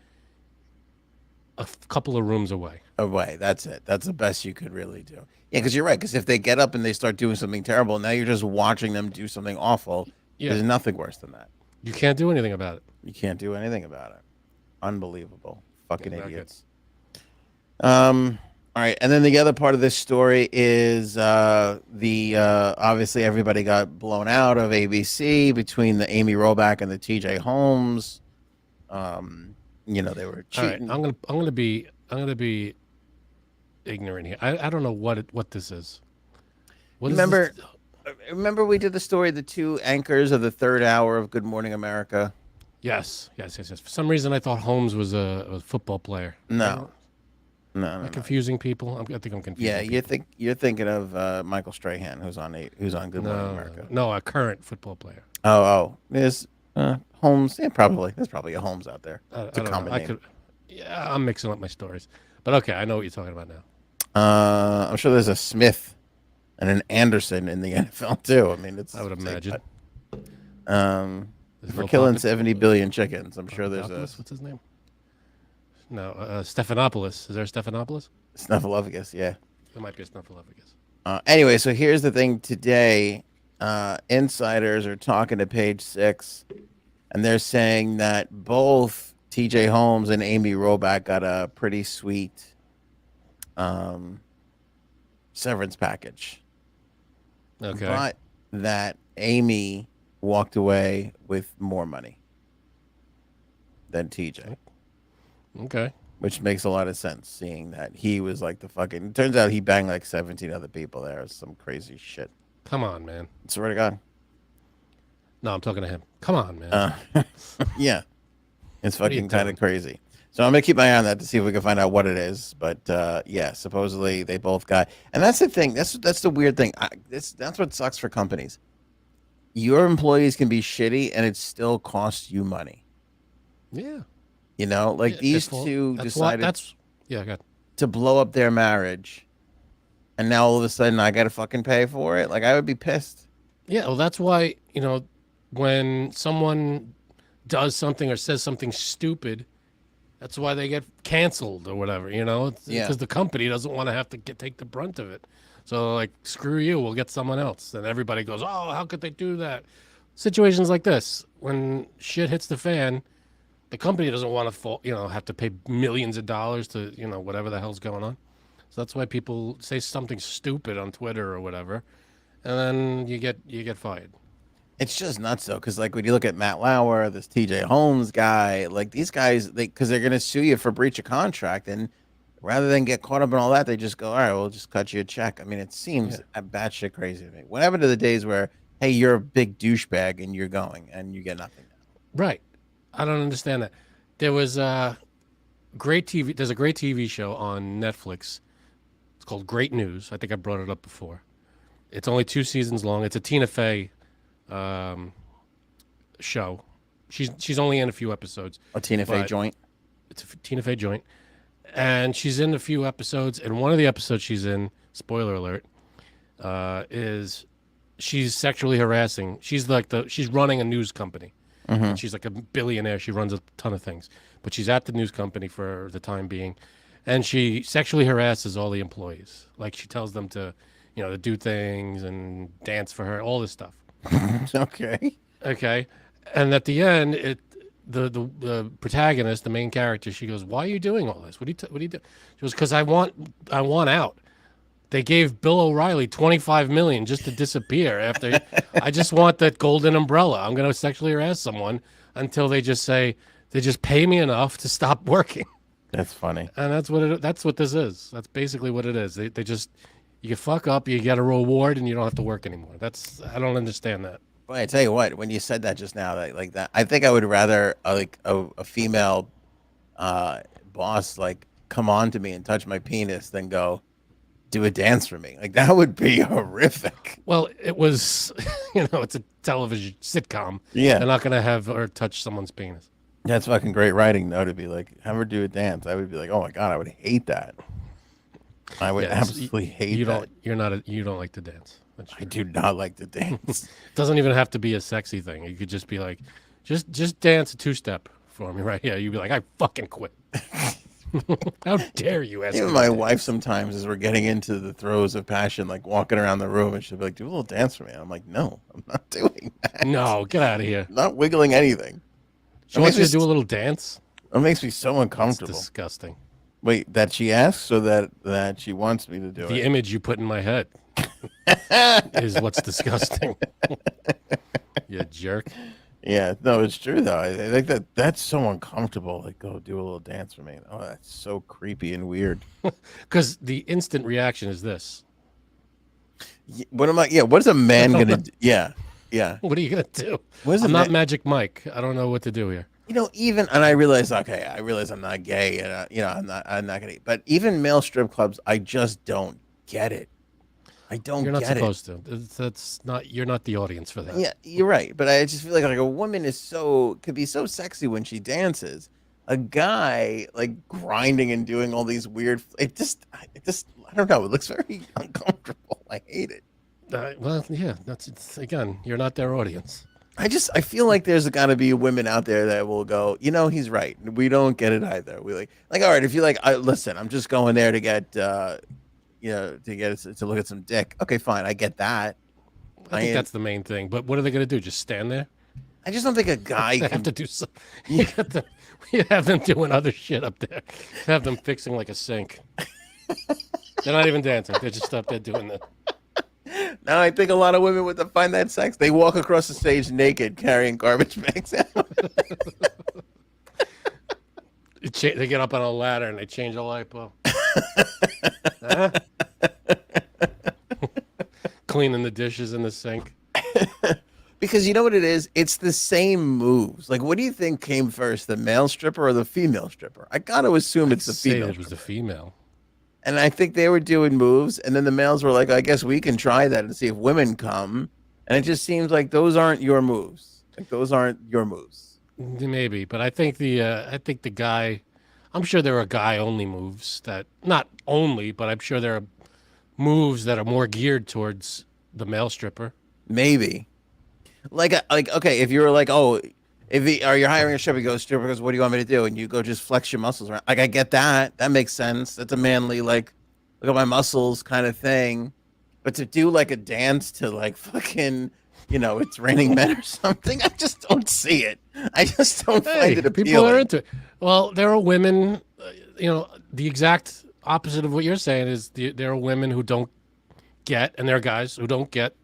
[SPEAKER 2] a couple of rooms away.
[SPEAKER 1] That's it. That's the best you could really do. Yeah, because you're right. Because if they get up and they start doing something terrible, now you're just watching them do something awful.
[SPEAKER 2] Yeah.
[SPEAKER 1] There's nothing worse than that.
[SPEAKER 2] You can't do anything about it.
[SPEAKER 1] You can't do anything about it. Unbelievable. Fucking
[SPEAKER 2] Yeah, not
[SPEAKER 1] idiots. All right, and then the other part of this story is the obviously everybody got blown out of ABC between the Amy Robach and the TJ Holmes. You know, they were cheating.
[SPEAKER 2] All right, I'm gonna be ignorant here. I don't know what this is.
[SPEAKER 1] Remember we did the story, the two anchors of the third hour of Good Morning America?
[SPEAKER 2] Yes. For some reason, I thought Holmes was a football player.
[SPEAKER 1] No.
[SPEAKER 2] Confusing people. I think I'm confusing.
[SPEAKER 1] Yeah,
[SPEAKER 2] people.
[SPEAKER 1] you're thinking of Michael Strahan, who's on Good Morning America.
[SPEAKER 2] No, a current football player.
[SPEAKER 1] There's Holmes. Yeah, probably. There's probably a Holmes out there. It's a common name.
[SPEAKER 2] I'm mixing up my stories, but okay, I know what you're talking about now.
[SPEAKER 1] I'm sure there's a Smith and an Anderson in the NFL too. I mean, I
[SPEAKER 2] would imagine.
[SPEAKER 1] For killing 70 billion chickens, I'm sure there's
[SPEAKER 2] what's his name? No, Stephanopoulos. Is there a Stephanopoulos?
[SPEAKER 1] Snuffleupagus, yeah.
[SPEAKER 2] There might be a Snuffleupagus.
[SPEAKER 1] Anyway, so here's the thing today. Insiders are talking to Page 6, and they're saying that both TJ Holmes and Amy Robach got a pretty sweet severance package.
[SPEAKER 2] Okay.
[SPEAKER 1] But that Amy walked away with more money than TJ.
[SPEAKER 2] Okay.
[SPEAKER 1] Which makes a lot of sense, seeing that he was like the fucking. It turns out he banged like 17 other people there. Some crazy shit.
[SPEAKER 2] Come on, man.
[SPEAKER 1] I swear to God.
[SPEAKER 2] No, I'm talking to him. Come on, man.
[SPEAKER 1] Yeah. It's fucking kind of crazy. So I'm going to keep my eye on that to see if we can find out what it is. But yeah, supposedly they both got. And that's the thing. That's the weird thing. That's what sucks for companies. Your employees can be shitty and it still costs you money.
[SPEAKER 2] Yeah.
[SPEAKER 1] You know, like these two decided to blow up their marriage, and now all of a sudden I got to fucking pay for it. Like, I would be pissed.
[SPEAKER 2] Yeah, well, that's why, when someone does something or says something stupid, that's why they get canceled or whatever, because the company doesn't want to have to take the brunt of it. So, like, screw you, we'll get someone else. And everybody goes, oh, how could they do that? Situations like this, when shit hits the fan, the company doesn't want to, have to pay millions of dollars to, whatever the hell's going on. So that's why people say something stupid on Twitter or whatever, and then you get fired.
[SPEAKER 1] It's just nuts though, because like when you look at Matt Lauer, this TJ Holmes guy, like these guys, because they're gonna sue you for breach of contract, and rather than get caught up in all that, they just go, all right, we'll just cut you a check. I mean, it seems batshit crazy to me. What happened to the days where, hey, you're a big douchebag and you're going and you get nothing?
[SPEAKER 2] Right. I don't understand that. There was a great TV. There's a great TV show on Netflix. It's called Great News. I think I brought it up before. It's only 2 seasons long. It's a Tina Fey show. She's only in a few episodes.
[SPEAKER 1] A Tina Fey joint.
[SPEAKER 2] It's a Tina Fey joint, and she's in a few episodes. And one of the episodes she's in, spoiler alert, is she's sexually harassing. She's running a news company. Mm-hmm. She's like a billionaire. She runs a ton of things, but she's at the news company for the time being, and she sexually harasses all the employees. Like, she tells them to, to do things and dance for her, all this stuff.
[SPEAKER 1] Okay.
[SPEAKER 2] And at the end, the protagonist, the main character, she goes, "Why are you doing all this? What do you do?" She goes, "Because I want out. They gave Bill O'Reilly $25 million just to disappear after. I just want that golden umbrella. I'm going to sexually harass someone until they just pay me enough to stop working."
[SPEAKER 1] That's funny.
[SPEAKER 2] And that's what this is. That's basically what it is. They just, you fuck up, you get a reward, and you don't have to work anymore. I don't understand that.
[SPEAKER 1] Boy, I tell you what, when you said that just now, like that, I think I would rather like a female uh boss like come on to me and touch my penis than go do a dance for me. Like that would be horrific.
[SPEAKER 2] Well, it was, it's a television sitcom.
[SPEAKER 1] Yeah.
[SPEAKER 2] They're not going to have her touch someone's penis.
[SPEAKER 1] That's fucking great writing though to be like have her do a dance. I would be like, "Oh my god, I would hate that." I would absolutely hate that.
[SPEAKER 2] You don't like to dance.
[SPEAKER 1] I do not like to dance.
[SPEAKER 2] Doesn't even have to be a sexy thing. You could just be like, just dance a two-step for me right here. You'd be like, I fucking quit. How dare you ask
[SPEAKER 1] Even
[SPEAKER 2] me
[SPEAKER 1] my
[SPEAKER 2] to
[SPEAKER 1] wife
[SPEAKER 2] dance?
[SPEAKER 1] sometimes, as we're getting into the throes of passion, like walking around the room, and she'll be like, "Do a little dance for me." I'm like, "No, I'm not doing that.
[SPEAKER 2] No, get out of here.
[SPEAKER 1] Not wiggling anything."
[SPEAKER 2] She wants you to do a little dance?
[SPEAKER 1] It makes me so
[SPEAKER 2] That's
[SPEAKER 1] uncomfortable.
[SPEAKER 2] disgusting.
[SPEAKER 1] Wait, that she asks, or that she wants me to do
[SPEAKER 2] The
[SPEAKER 1] it?
[SPEAKER 2] image you put in my head is what's disgusting. You jerk.
[SPEAKER 1] Yeah, no, it's true though. I think that's so uncomfortable. Like, go do a little dance for me. Oh, that's so creepy and weird.
[SPEAKER 2] Because the instant reaction is this.
[SPEAKER 1] What am I? Yeah, what is a man gonna do? Yeah, yeah.
[SPEAKER 2] What are you going to do?
[SPEAKER 1] What is
[SPEAKER 2] I'm
[SPEAKER 1] a
[SPEAKER 2] not
[SPEAKER 1] man?
[SPEAKER 2] Magic Mike. I don't know what to do here.
[SPEAKER 1] Even and I realize, okay, I realize I'm not gay, and I'm not gonna. But even male strip clubs, I just don't get it. I don't
[SPEAKER 2] You're not
[SPEAKER 1] get it.
[SPEAKER 2] supposed to. That's not. You're not the audience for that.
[SPEAKER 1] Yeah, you're right. But I just feel like a woman could be so sexy when she dances. A guy like grinding and doing all these weird. It just I don't know. It looks very uncomfortable. I hate it.
[SPEAKER 2] Well, yeah. It's again. You're not their audience.
[SPEAKER 1] I feel like there's got to be women out there that will go, he's right. We don't get it either. We like all right, if you like, listen, I'm just going there to get, to look at some dick. Okay, fine, I get that.
[SPEAKER 2] I think that's the main thing. But what are they going to do? Just stand there?
[SPEAKER 1] I just don't think a guy
[SPEAKER 2] They
[SPEAKER 1] can.
[SPEAKER 2] have to do some. You have them doing other shit up there. Have them fixing like a sink. They're not even dancing. They're just up there doing that.
[SPEAKER 1] Now I think a lot of women would find that sex. They walk across the stage naked, carrying garbage bags.
[SPEAKER 2] They get up on a ladder and they change a light bulb. Huh? Cleaning the dishes in the sink.
[SPEAKER 1] Because you know what it is? It's the same moves. Like, what do you think came first, the male stripper or the female stripper? I gotta assume it's the female.
[SPEAKER 2] It was the female.
[SPEAKER 1] And I think they were doing moves, and then the males were like, I guess we can try that and see if women come. And it just seems like those aren't your moves. Like those aren't your moves.
[SPEAKER 2] Maybe, but I think the guy. I'm sure there are guy only moves that not only, but I'm sure there are moves that are more geared towards the male stripper.
[SPEAKER 1] Maybe. Like okay, if you were like, oh, or you're hiring a stripper, you go stripper because what do you want me to do? And you go just flex your muscles around. Like I get that. That makes sense. That's a manly like look at my muscles kind of thing. But to do like a dance to like fucking, it's raining men or something, I just don't see it. I just don't find it appealing.
[SPEAKER 2] People are into it. Well, there are women, the exact opposite of what you're saying is there are women who don't get, and there are guys who don't get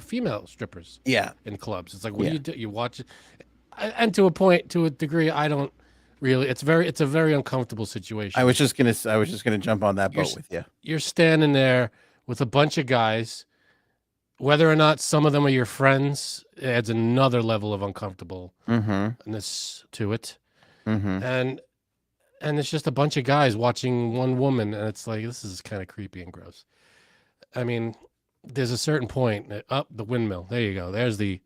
[SPEAKER 2] female strippers.
[SPEAKER 1] Yeah.
[SPEAKER 2] In clubs. It's like, what do you do? You watch it. And to a degree, I don't really. It's a very uncomfortable situation.
[SPEAKER 1] I was just gonna jump on that boat with you.
[SPEAKER 2] You're standing there with a bunch of guys. Whether or not some of them are your friends adds another level of uncomfortableness to it.
[SPEAKER 1] Mm-hmm.
[SPEAKER 2] And it's just a bunch of guys watching one woman, and it's like, this is kind of creepy and gross. I mean, there's a certain point. The windmill. There you go. There's the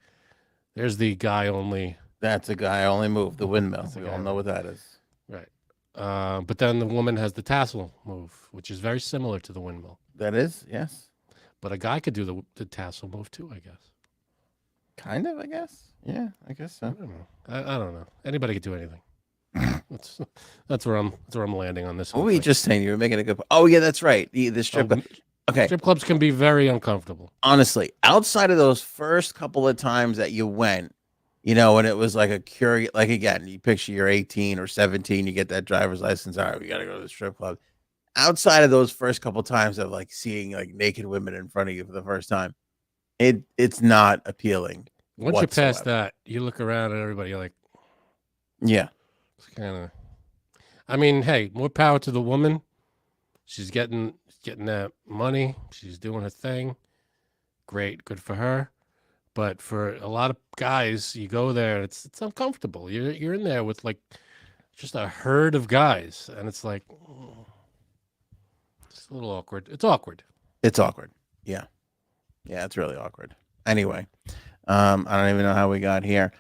[SPEAKER 2] guy only.
[SPEAKER 1] That's a guy only move. The windmill. We all know what that is.
[SPEAKER 2] Right. But then the woman has the tassel move, which is very similar to the windmill.
[SPEAKER 1] That is, yes.
[SPEAKER 2] But a guy could do the tassel move too, I guess.
[SPEAKER 1] Kind of, I guess. Yeah, I guess so.
[SPEAKER 2] I don't know. I don't know. Anybody could do anything. That's where I'm landing on this.
[SPEAKER 1] What were you just saying? You were making a good point. Oh yeah, that's right. The strip club. Okay.
[SPEAKER 2] Strip clubs can be very uncomfortable.
[SPEAKER 1] Honestly, outside of those first couple of times that you went, when it was like a curious, like again, you picture you're 18 or 17, you get that driver's license. All right, we got to go to the strip club. Outside of those first couple times of like seeing like naked women in front of you for the first time, it's not appealing.
[SPEAKER 2] Once you pass that, you look around at everybody. You're like,
[SPEAKER 1] yeah,
[SPEAKER 2] it's kind of. I mean, hey, more power to the woman. She's getting that money. She's doing her thing. Great, good for her. But for a lot of guys, you go there, it's uncomfortable. You're in there with like just a herd of guys, and it's like it's a little awkward. It's awkward.
[SPEAKER 1] It's awkward. Yeah. Yeah, it's really awkward. Anyway, I don't even know how we got here.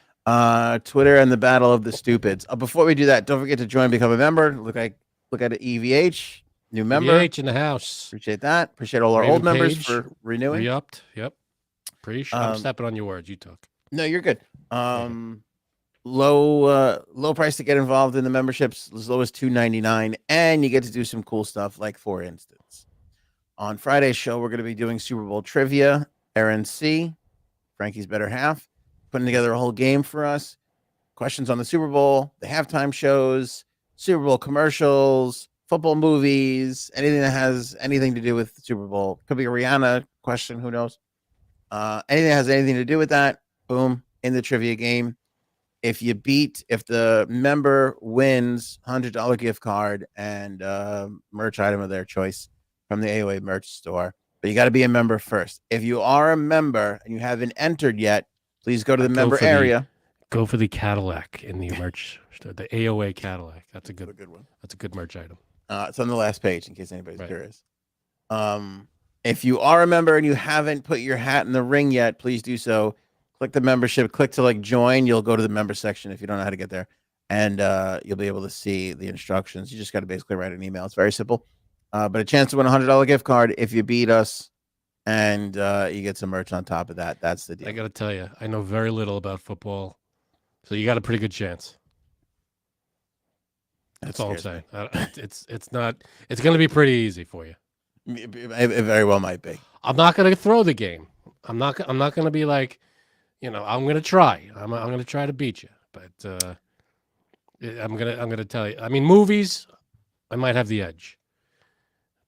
[SPEAKER 1] Twitter and the battle of the stupids. Before we do that, don't forget to join, become a member. Look at it, EVH, new member.
[SPEAKER 2] EVH in the house.
[SPEAKER 1] Appreciate that. Appreciate all our
[SPEAKER 2] Raven
[SPEAKER 1] old members
[SPEAKER 2] Page,
[SPEAKER 1] for renewing.
[SPEAKER 2] Re-upped. Yep. I'm stepping on your words. You took.
[SPEAKER 1] No, you're good. Low price to get involved in the memberships, as low as $2.99, and you get to do some cool stuff. Like, for instance, on Friday's show, we're going to be doing Super Bowl trivia. Aaron C, Frankie's better half, putting together a whole game for us. Questions on the Super Bowl, the halftime shows, Super Bowl commercials, football movies, anything that has anything to do with the Super Bowl. Could be a Rihanna question, who knows? Anything that has anything to do with that, boom, in the trivia game. If the member wins, $100 gift card and merch item of their choice from the AOA merch store. But you got to be a member first. If you are a member and you haven't entered yet, please go to the member area.
[SPEAKER 2] Go for the Cadillac in the merch store, the AOA Cadillac. That's a good
[SPEAKER 1] one.
[SPEAKER 2] That's a good merch item.
[SPEAKER 1] It's on the last page in case anybody's curious. If you are a member and you haven't put your hat in the ring yet, please do so. Click the membership, click to like join. You'll go to the member section if you don't know how to get there, and you'll be able to see the instructions. You just got to basically write an email. It's very simple. But a chance to win $100 gift card if you beat us, and you get some merch on top of that. That's the deal.
[SPEAKER 2] I got to tell you, I know very little about football, so you got a pretty good chance. That's all I'm saying. It's not. It's going to be pretty easy for you.
[SPEAKER 1] It very well might be.
[SPEAKER 2] I'm not going to throw the game. I'm not going to be like, I'm going to try. I'm going to try to beat you, but I'm going to tell you. I mean, movies, I might have the edge.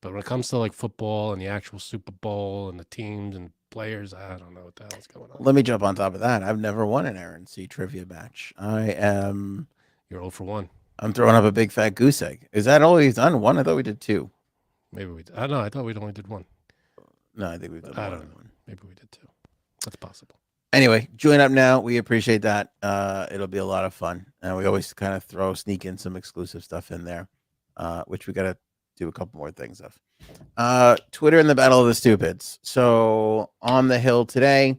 [SPEAKER 2] But when it comes to like football and the actual Super Bowl and the teams and players, I don't know what the hell's going on.
[SPEAKER 1] Let me jump on top of that. I've never won an Aaron C trivia match. You're
[SPEAKER 2] 0 for 1.
[SPEAKER 1] I'm throwing up a big fat goose egg. Is that all we've done? One? I thought we did 2.
[SPEAKER 2] Maybe we did. I don't know. I thought we only did 1.
[SPEAKER 1] No, I think we've done
[SPEAKER 2] I don't know. Maybe we did 2. That's possible.
[SPEAKER 1] Anyway, join up now. We appreciate that. It'll be a lot of fun. And we always kind of sneak in some exclusive stuff in there, which we got to do a couple more things of. Twitter and the battle of the stupids. So on the Hill today,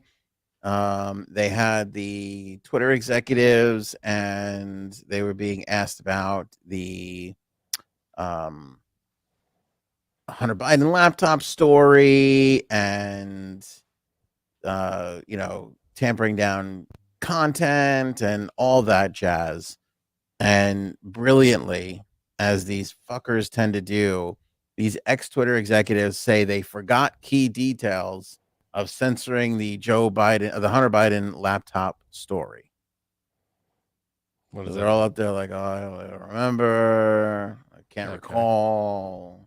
[SPEAKER 1] they had the Twitter executives and they were being asked about the Hunter Biden laptop story and tampering down content and all that jazz. And brilliantly, as these fuckers tend to do, these ex-Twitter executives say they forgot key details of censoring the Hunter Biden laptop story. They're all up there like, oh, I don't remember. I can't recall.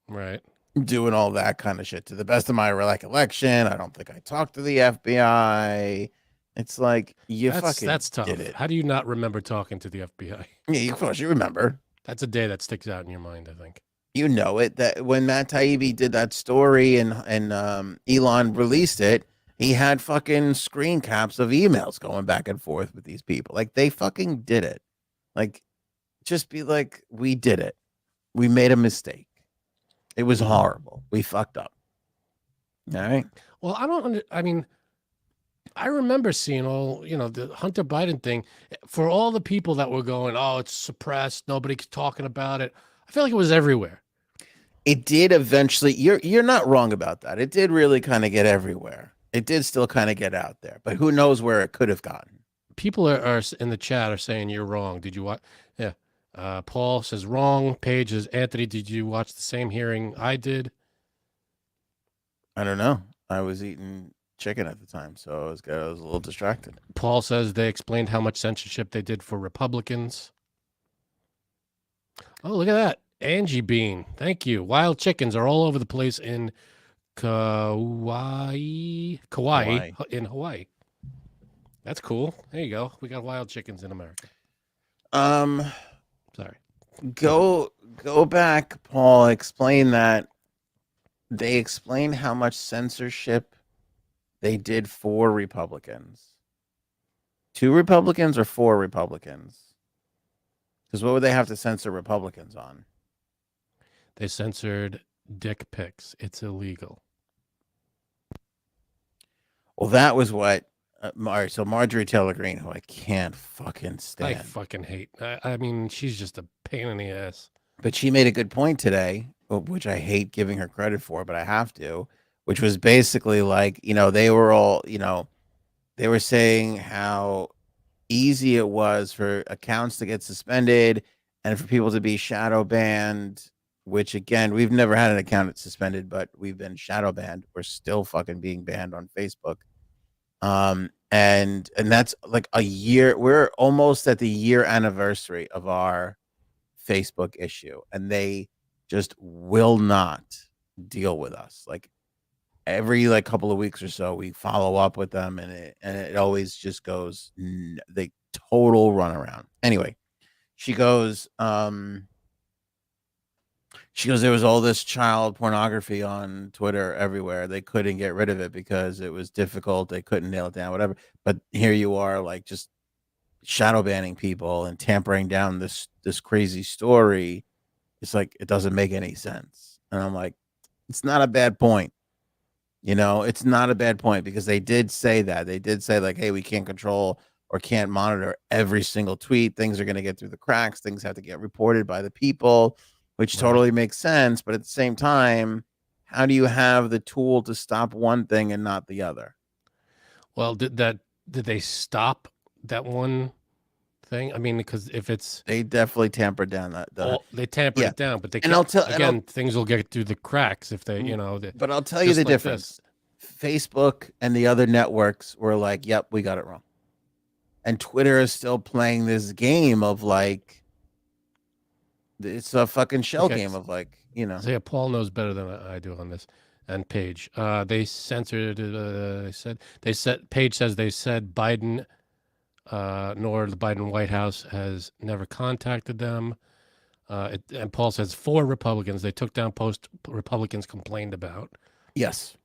[SPEAKER 2] Right.
[SPEAKER 1] Doing all that kind of shit. To the best of my recollection, I don't think I talked to the FBI. It's like, that's tough. Did it.
[SPEAKER 2] How do you not remember talking to the FBI?
[SPEAKER 1] Yeah, of course you remember.
[SPEAKER 2] That's a day that sticks out in your mind, I think.
[SPEAKER 1] You know it, that when Matt Taibbi did that story and Elon released it, he had fucking screen caps of emails going back and forth with these people. Like, they fucking did it. Like, just be like, we did it. We made a mistake. It was horrible. We fucked up. All right.
[SPEAKER 2] Well, I remember seeing all, the Hunter Biden thing for all the people that were going, oh, it's suppressed. Nobody's talking about it. I feel like it was everywhere.
[SPEAKER 1] It did eventually. You're not wrong about that. It did really kind of get everywhere. It did still kind of get out there, but who knows where it could have gotten.
[SPEAKER 2] People are in the chat are saying you're wrong. Did you watch? Yeah. Paul says wrong. Paige says, Anthony, did you watch the same hearing I did?
[SPEAKER 1] I don't know. I was eating chicken at the time, so I was a little distracted.
[SPEAKER 2] Paul says they explained how much censorship they did for Republicans. Oh, look at that. Angie Bean. Thank you. Wild chickens are all over the place in Kauai in Hawaii. That's cool. There you go. We got wild chickens in America. Sorry.
[SPEAKER 1] Go back, Paul. Explain that. They explain how much censorship They did 4 Republicans. 2 Republicans or 4 Republicans? Because what would they have to censor Republicans on?
[SPEAKER 2] They censored dick pics. It's illegal.
[SPEAKER 1] Well, that was what. All right, so Marjorie Taylor Greene, who I can't fucking
[SPEAKER 2] I
[SPEAKER 1] stand,
[SPEAKER 2] fucking hate. I mean, she's just a pain in the ass.
[SPEAKER 1] but she made a good point today, which I hate giving her credit for, but I have to, which was basically like, they were all, they were saying how easy it was for accounts to get suspended and for people to be shadow banned, which again, we've never had an account suspended, but we've been shadow banned. We're still fucking being banned on Facebook. And that's like a year. We're almost at the year anniversary of our Facebook issue, and they just will not deal with us. Like every like couple of weeks or so, we follow up with them, and it always just goes they total runaround. Anyway, she goes, there was all this child pornography on Twitter everywhere. They couldn't get rid of it because it was difficult. They couldn't nail it down, whatever. But here you are, like just shadow banning people and tampering down this crazy story. It's like it doesn't make any sense. And I'm like, it's not a bad point. It's not a bad point because they did say that. They did say like, hey, we can't control or can't monitor every single tweet. Things are going to get through the cracks. Things have to get reported by the people, which totally makes sense. But at the same time, how do you have the tool to stop one thing and not the other?
[SPEAKER 2] Well, did they stop that one thing? I mean, because if it's
[SPEAKER 1] They definitely tampered down
[SPEAKER 2] they tampered it down, but they
[SPEAKER 1] and
[SPEAKER 2] can't, things will get through the cracks if they,
[SPEAKER 1] but I'll tell you the difference. Facebook and the other networks were like, yep, we got it wrong. And Twitter is still playing this game of like, it's a fucking shell game of like,
[SPEAKER 2] So yeah, Paul knows better than I do on this. And Page, they censored. Page says they said Biden, nor the Biden White House has never contacted them. And Paul says 4 Republicans they took down post Republicans complained about.
[SPEAKER 1] Yes.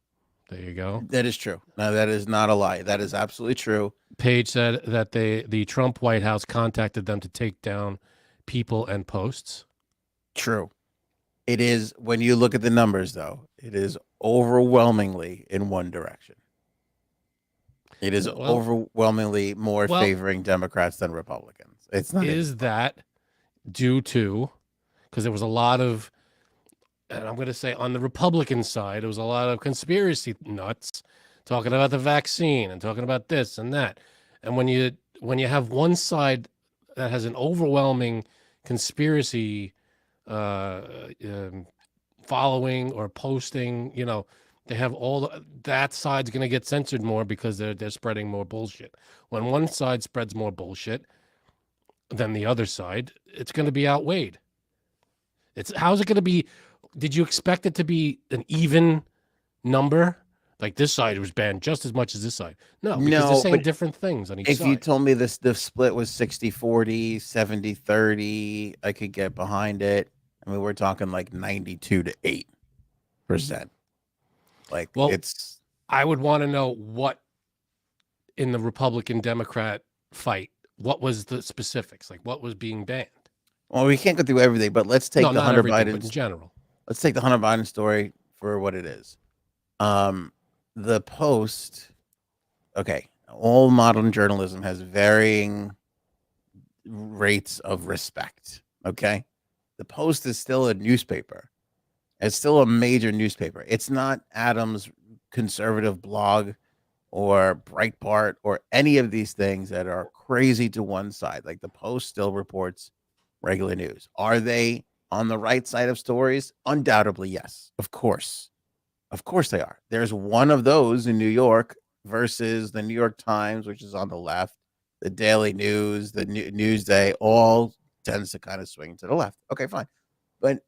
[SPEAKER 2] There you go.
[SPEAKER 1] That is true. No, that is not a lie. That is absolutely true.
[SPEAKER 2] Page said that the Trump White House contacted them to take down people and posts.
[SPEAKER 1] True. It is, when you look at the numbers, though, it is overwhelmingly in one direction. It is overwhelmingly more favoring Democrats than Republicans. It's not.
[SPEAKER 2] Is that due to, because there was a lot of, and I'm going to say on the Republican side, it was a lot of conspiracy nuts talking about the vaccine and talking about this and that. And when you have one side that has an overwhelming conspiracy following or posting, they have that side's going to get censored more because they're spreading more bullshit. When one side spreads more bullshit than the other side, it's going to be outweighed. How's it going to be? Did you expect it to be an even number? Like this side was banned just as much as this side. No, because they're saying different things on each side.
[SPEAKER 1] If you told me the split was 60-40, 70-30, I could get behind it. I mean, we're talking like 92-8%. Like,
[SPEAKER 2] I would want to know what in the Republican Democrat fight, what was the specifics? Like what was being banned?
[SPEAKER 1] Well, we can't go through everything, but let's take the Hunter Biden
[SPEAKER 2] in general.
[SPEAKER 1] Let's take the Hunter Biden story for what it is. The Post, okay, all modern journalism has varying rates of respect. Okay, the Post is still a newspaper. It's still a major newspaper. It's not Adams' conservative blog or Breitbart or any of these things that are crazy to one side. Like the Post still reports regular news. Are they on the right side of stories? Undoubtedly, yes. Of course they are. There's one of those in New York versus the New York Times, which is on the left. The Daily News, the Newsday, all tends to kind of swing to the left. Okay, fine. But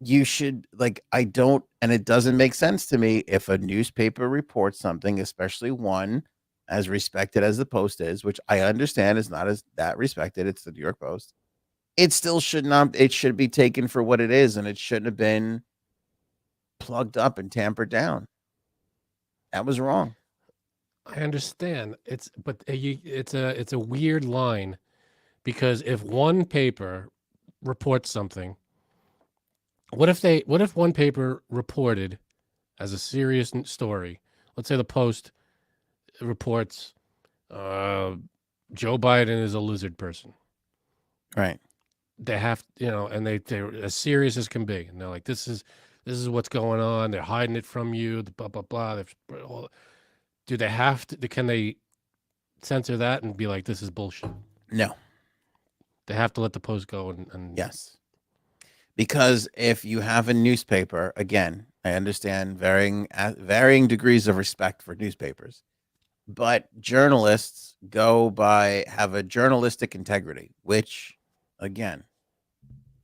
[SPEAKER 1] you should, like, and it doesn't make sense to me if a newspaper reports something, especially one as respected as the Post is, which I understand is not as that respected. It's the New York Post. It still should not, it should be taken for what it is, and it shouldn't have been plugged up and tampered down. That was wrong.
[SPEAKER 2] I understand. It's a weird line because if one paper reports something, what if one paper reported as a serious story? Let's say the Post reports Joe Biden is a lizard person.
[SPEAKER 1] Right.
[SPEAKER 2] They have, and they're as serious as can be, and they're like, this is what's going on. They're hiding it from you. Blah blah blah. Do they have to? Can they censor that and be like, this is bullshit?
[SPEAKER 1] No.
[SPEAKER 2] They have to let the Post go and
[SPEAKER 1] Yes. Because if you have a newspaper, again, I understand varying degrees of respect for newspapers, but journalists have a journalistic integrity, which, again,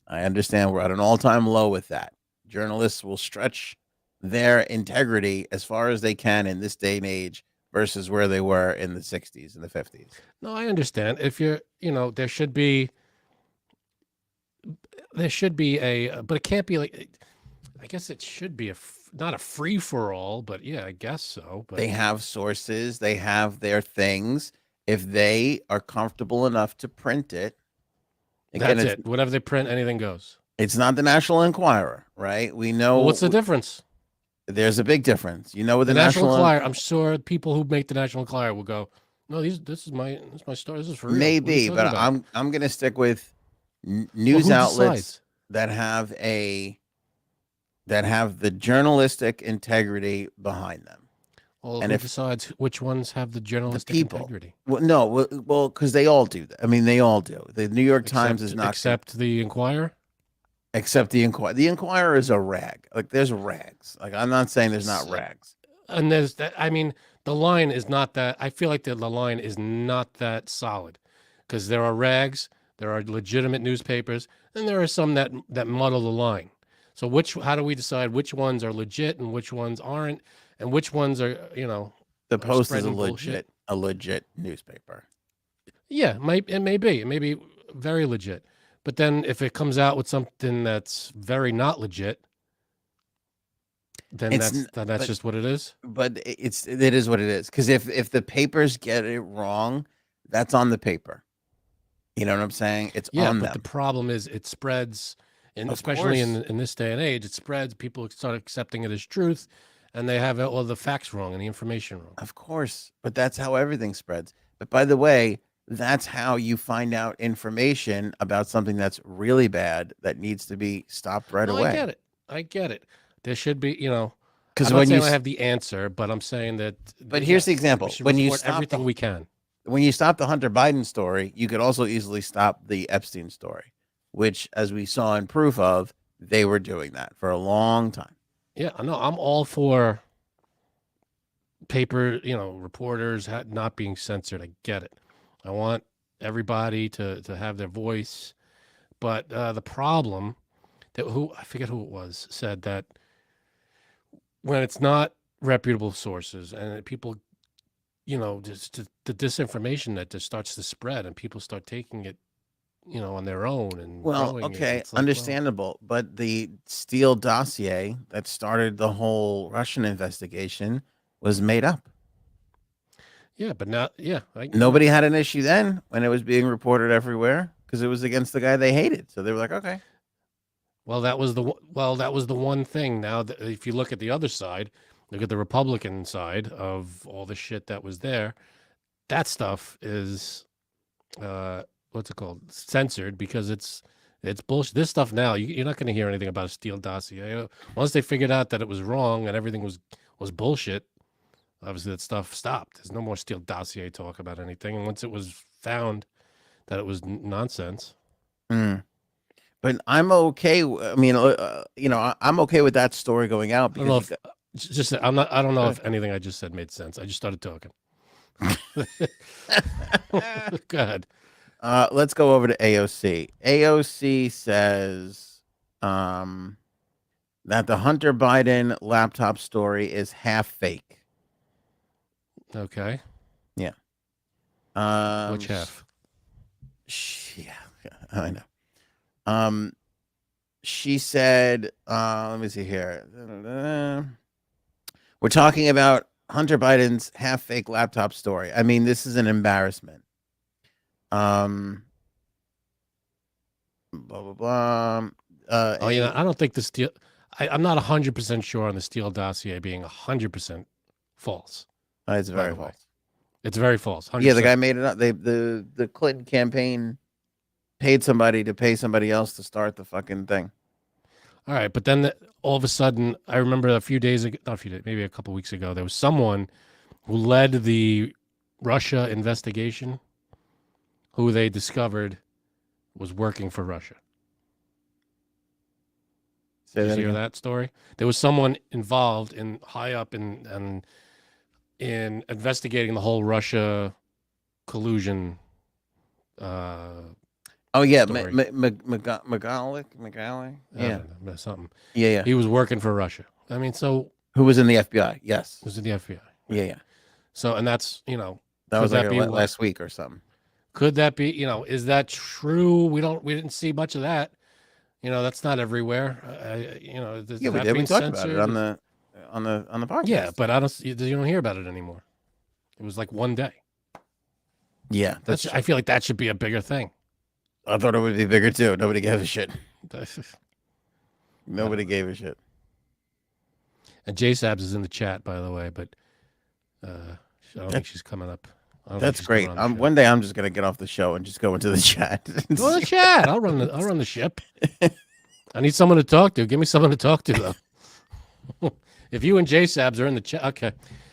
[SPEAKER 1] I understand we're at an all-time low with that. Journalists will stretch their integrity as far as they can in this day and age versus where they were in the 60s and the 50s.
[SPEAKER 2] No, I understand. If you're, there should be a, but it can't be like, I guess it should be not a free for all, but yeah, I guess so. But
[SPEAKER 1] They have sources, they have their things. If they are comfortable enough to print it, again,
[SPEAKER 2] that's it. Whatever they print, anything goes.
[SPEAKER 1] It's not the National Enquirer, right? We know.
[SPEAKER 2] Well, what's the difference?
[SPEAKER 1] There's a big difference. You know, with
[SPEAKER 2] The National Enquirer, I'm sure people who make the National Enquirer will go, no, this is my story. This is for real.
[SPEAKER 1] Maybe, but
[SPEAKER 2] about?
[SPEAKER 1] I'm going to stick with news outlets that have the journalistic integrity behind them.
[SPEAKER 2] Well, and who decides which ones have the journalistic integrity?
[SPEAKER 1] Well, no, because they all do that. I mean, they all do. The New York Times is not
[SPEAKER 2] except the Enquirer.
[SPEAKER 1] Except the Enquirer. The Enquirer is a rag. Like, there's rags. Like, I'm not saying there's not rags.
[SPEAKER 2] And there's that. I mean, the line is not that. I feel like the line is not that solid because there are rags, there are legitimate newspapers, and there are some that muddle the line. So how do we decide which ones are legit and which ones aren't, and which ones are,
[SPEAKER 1] the Post is a legit newspaper.
[SPEAKER 2] Yeah, it may be very legit. But then if it comes out with something that's very not legit, then that's just what it is.
[SPEAKER 1] But it is what it is. Because if the papers get it wrong, that's on the paper. You know what I'm saying? It's on them.
[SPEAKER 2] But the problem is it spreads, and especially in this day and age, it spreads. People start accepting it as truth, and they have all the facts wrong and the information wrong.
[SPEAKER 1] Of course, but that's how everything spreads. But by the way, that's how you find out information about something that's really bad that needs to be stopped right away.
[SPEAKER 2] I get it. There should be,
[SPEAKER 1] because
[SPEAKER 2] I'm not saying I have the answer, but I'm saying that.
[SPEAKER 1] But here's the example:
[SPEAKER 2] when you stop everything we can.
[SPEAKER 1] When you stop the Hunter Biden story, you could also easily stop the Epstein story, which, as we saw in proof of, they were doing that for a long time.
[SPEAKER 2] Yeah, I know. I'm all for paper, reporters not being censored. I get it. I want everybody to have their voice. But the problem I forget who it was, said that when it's not reputable sources and people, just the disinformation that just starts to spread and people start taking it, on their own and
[SPEAKER 1] okay, understandable. But the Steele dossier that started the whole Russian investigation was made up.
[SPEAKER 2] Yeah, but now,
[SPEAKER 1] nobody had an issue then when it was being reported everywhere because it was against the guy they hated. So they were like, okay.
[SPEAKER 2] Well, that was the one thing. Now, if you look at the other side, look at the Republican side of all the shit that was there. That stuff is, what's it called? Censored because it's bullshit. This stuff now, you're not going to hear anything about a Steele dossier. Once they figured out that it was wrong and everything was bullshit, obviously that stuff stopped. There's no more Steele dossier talk about anything. And once it was found that it was nonsense.
[SPEAKER 1] But I'm okay. I mean, I'm okay with that story going out. Because
[SPEAKER 2] I don't know if anything I just said made sense. I just started talking. Go ahead.
[SPEAKER 1] Let's go over to AOC. AOC says that the Hunter Biden laptop story is half fake.
[SPEAKER 2] Okay.
[SPEAKER 1] Yeah.
[SPEAKER 2] Which half?
[SPEAKER 1] Yeah, I know. She said, let me see here. We're talking about Hunter Biden's half fake laptop story. I mean, this is an embarrassment. Um, blah blah blah.
[SPEAKER 2] Oh, I don't think the Steele. I'm not 100% sure on the Steele dossier being 100% false.
[SPEAKER 1] It's
[SPEAKER 2] By
[SPEAKER 1] very
[SPEAKER 2] the way,
[SPEAKER 1] false.
[SPEAKER 2] it's very false. 100%.
[SPEAKER 1] Yeah, the guy made it up. The Clinton campaign paid somebody to pay somebody else to start the fucking thing.
[SPEAKER 2] All right, but then all of a sudden, I remember a few days ago, not a few days, maybe a couple weeks ago, there was someone who led the Russia investigation who they discovered was working for Russia. Did you hear that story? There was someone involved in high up in investigating the whole Russia collusion.
[SPEAKER 1] Oh yeah,
[SPEAKER 2] story.
[SPEAKER 1] Magali. Yeah,
[SPEAKER 2] something.
[SPEAKER 1] Yeah.
[SPEAKER 2] He was working for Russia. I mean, so
[SPEAKER 1] who was in the FBI? Yes,
[SPEAKER 2] was in the FBI.
[SPEAKER 1] Right? Yeah.
[SPEAKER 2] So, and that's
[SPEAKER 1] that was like last week or something.
[SPEAKER 2] Could that be? Is that true? We didn't see much of that. That's not everywhere.
[SPEAKER 1] Yeah, we did. We talked about it on the podcast.
[SPEAKER 2] Yeah, but you don't hear about it anymore. It was like one day.
[SPEAKER 1] Yeah,
[SPEAKER 2] I feel like that should be a bigger thing.
[SPEAKER 1] I thought it would be bigger too. Nobody gave a shit. Nobody gave a shit.
[SPEAKER 2] And J-Sabs is in the chat, by the way, but I don't think she's coming up.
[SPEAKER 1] That's great. One day I'm just gonna get off the show and just go into the chat.
[SPEAKER 2] Go to the chat. I'll run the ship. I need someone to talk to. Give me someone to talk to, though. If you and J-Sabs are in the chat, okay.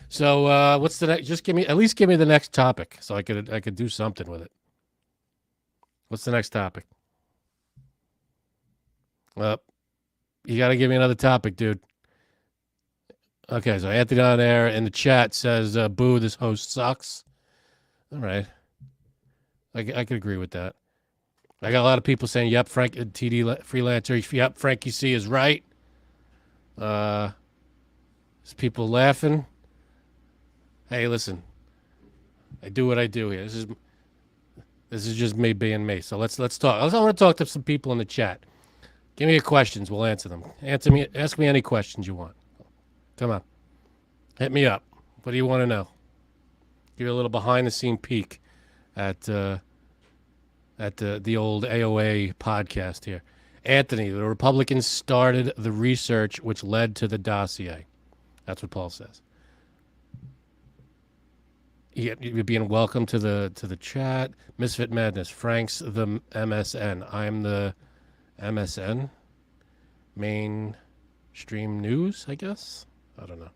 [SPEAKER 2] So what's the next? Just give me the next topic, so I could do something with it. What's the next topic? Well, you got to give me another topic, dude. Okay, so Anthony on there in the chat says, "Boo, this host sucks." All right, I could agree with that. I got a lot of people saying, "Yep, Frank TD freelancer. Yep, Frankie C is right." There's people laughing. Hey, listen, I do what I do here. This is just me being me. So let's talk. I want to talk to some people in the chat. Give me your questions. We'll answer them. Ask me any questions you want. Come on. Hit me up. What do you want to know? Give you a little behind-the-scene peek at the old AOA podcast here. Anthony, the Republicans started the research which led to the dossier. That's what Paul says. You're being welcome to the chat. Misfit Madness. Frank's the MSN. I'm the MSN. Mainstream news, I guess. I don't know.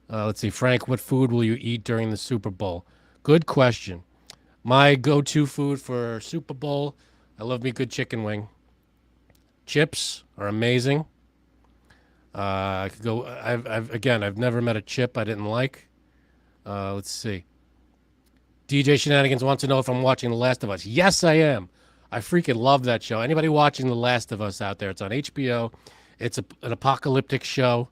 [SPEAKER 2] Let's see. Frank, what food will you eat during the Super Bowl? Good question. My go-to food for Super Bowl, I love me good chicken wing. Chips are amazing. I could go. I've never met a chip I didn't like. Let's see. DJ Shenanigans wants to know if I'm watching The Last of Us. Yes, I am. I freaking love that show. Anybody watching The Last of Us out there? It's on HBO. It's an apocalyptic show.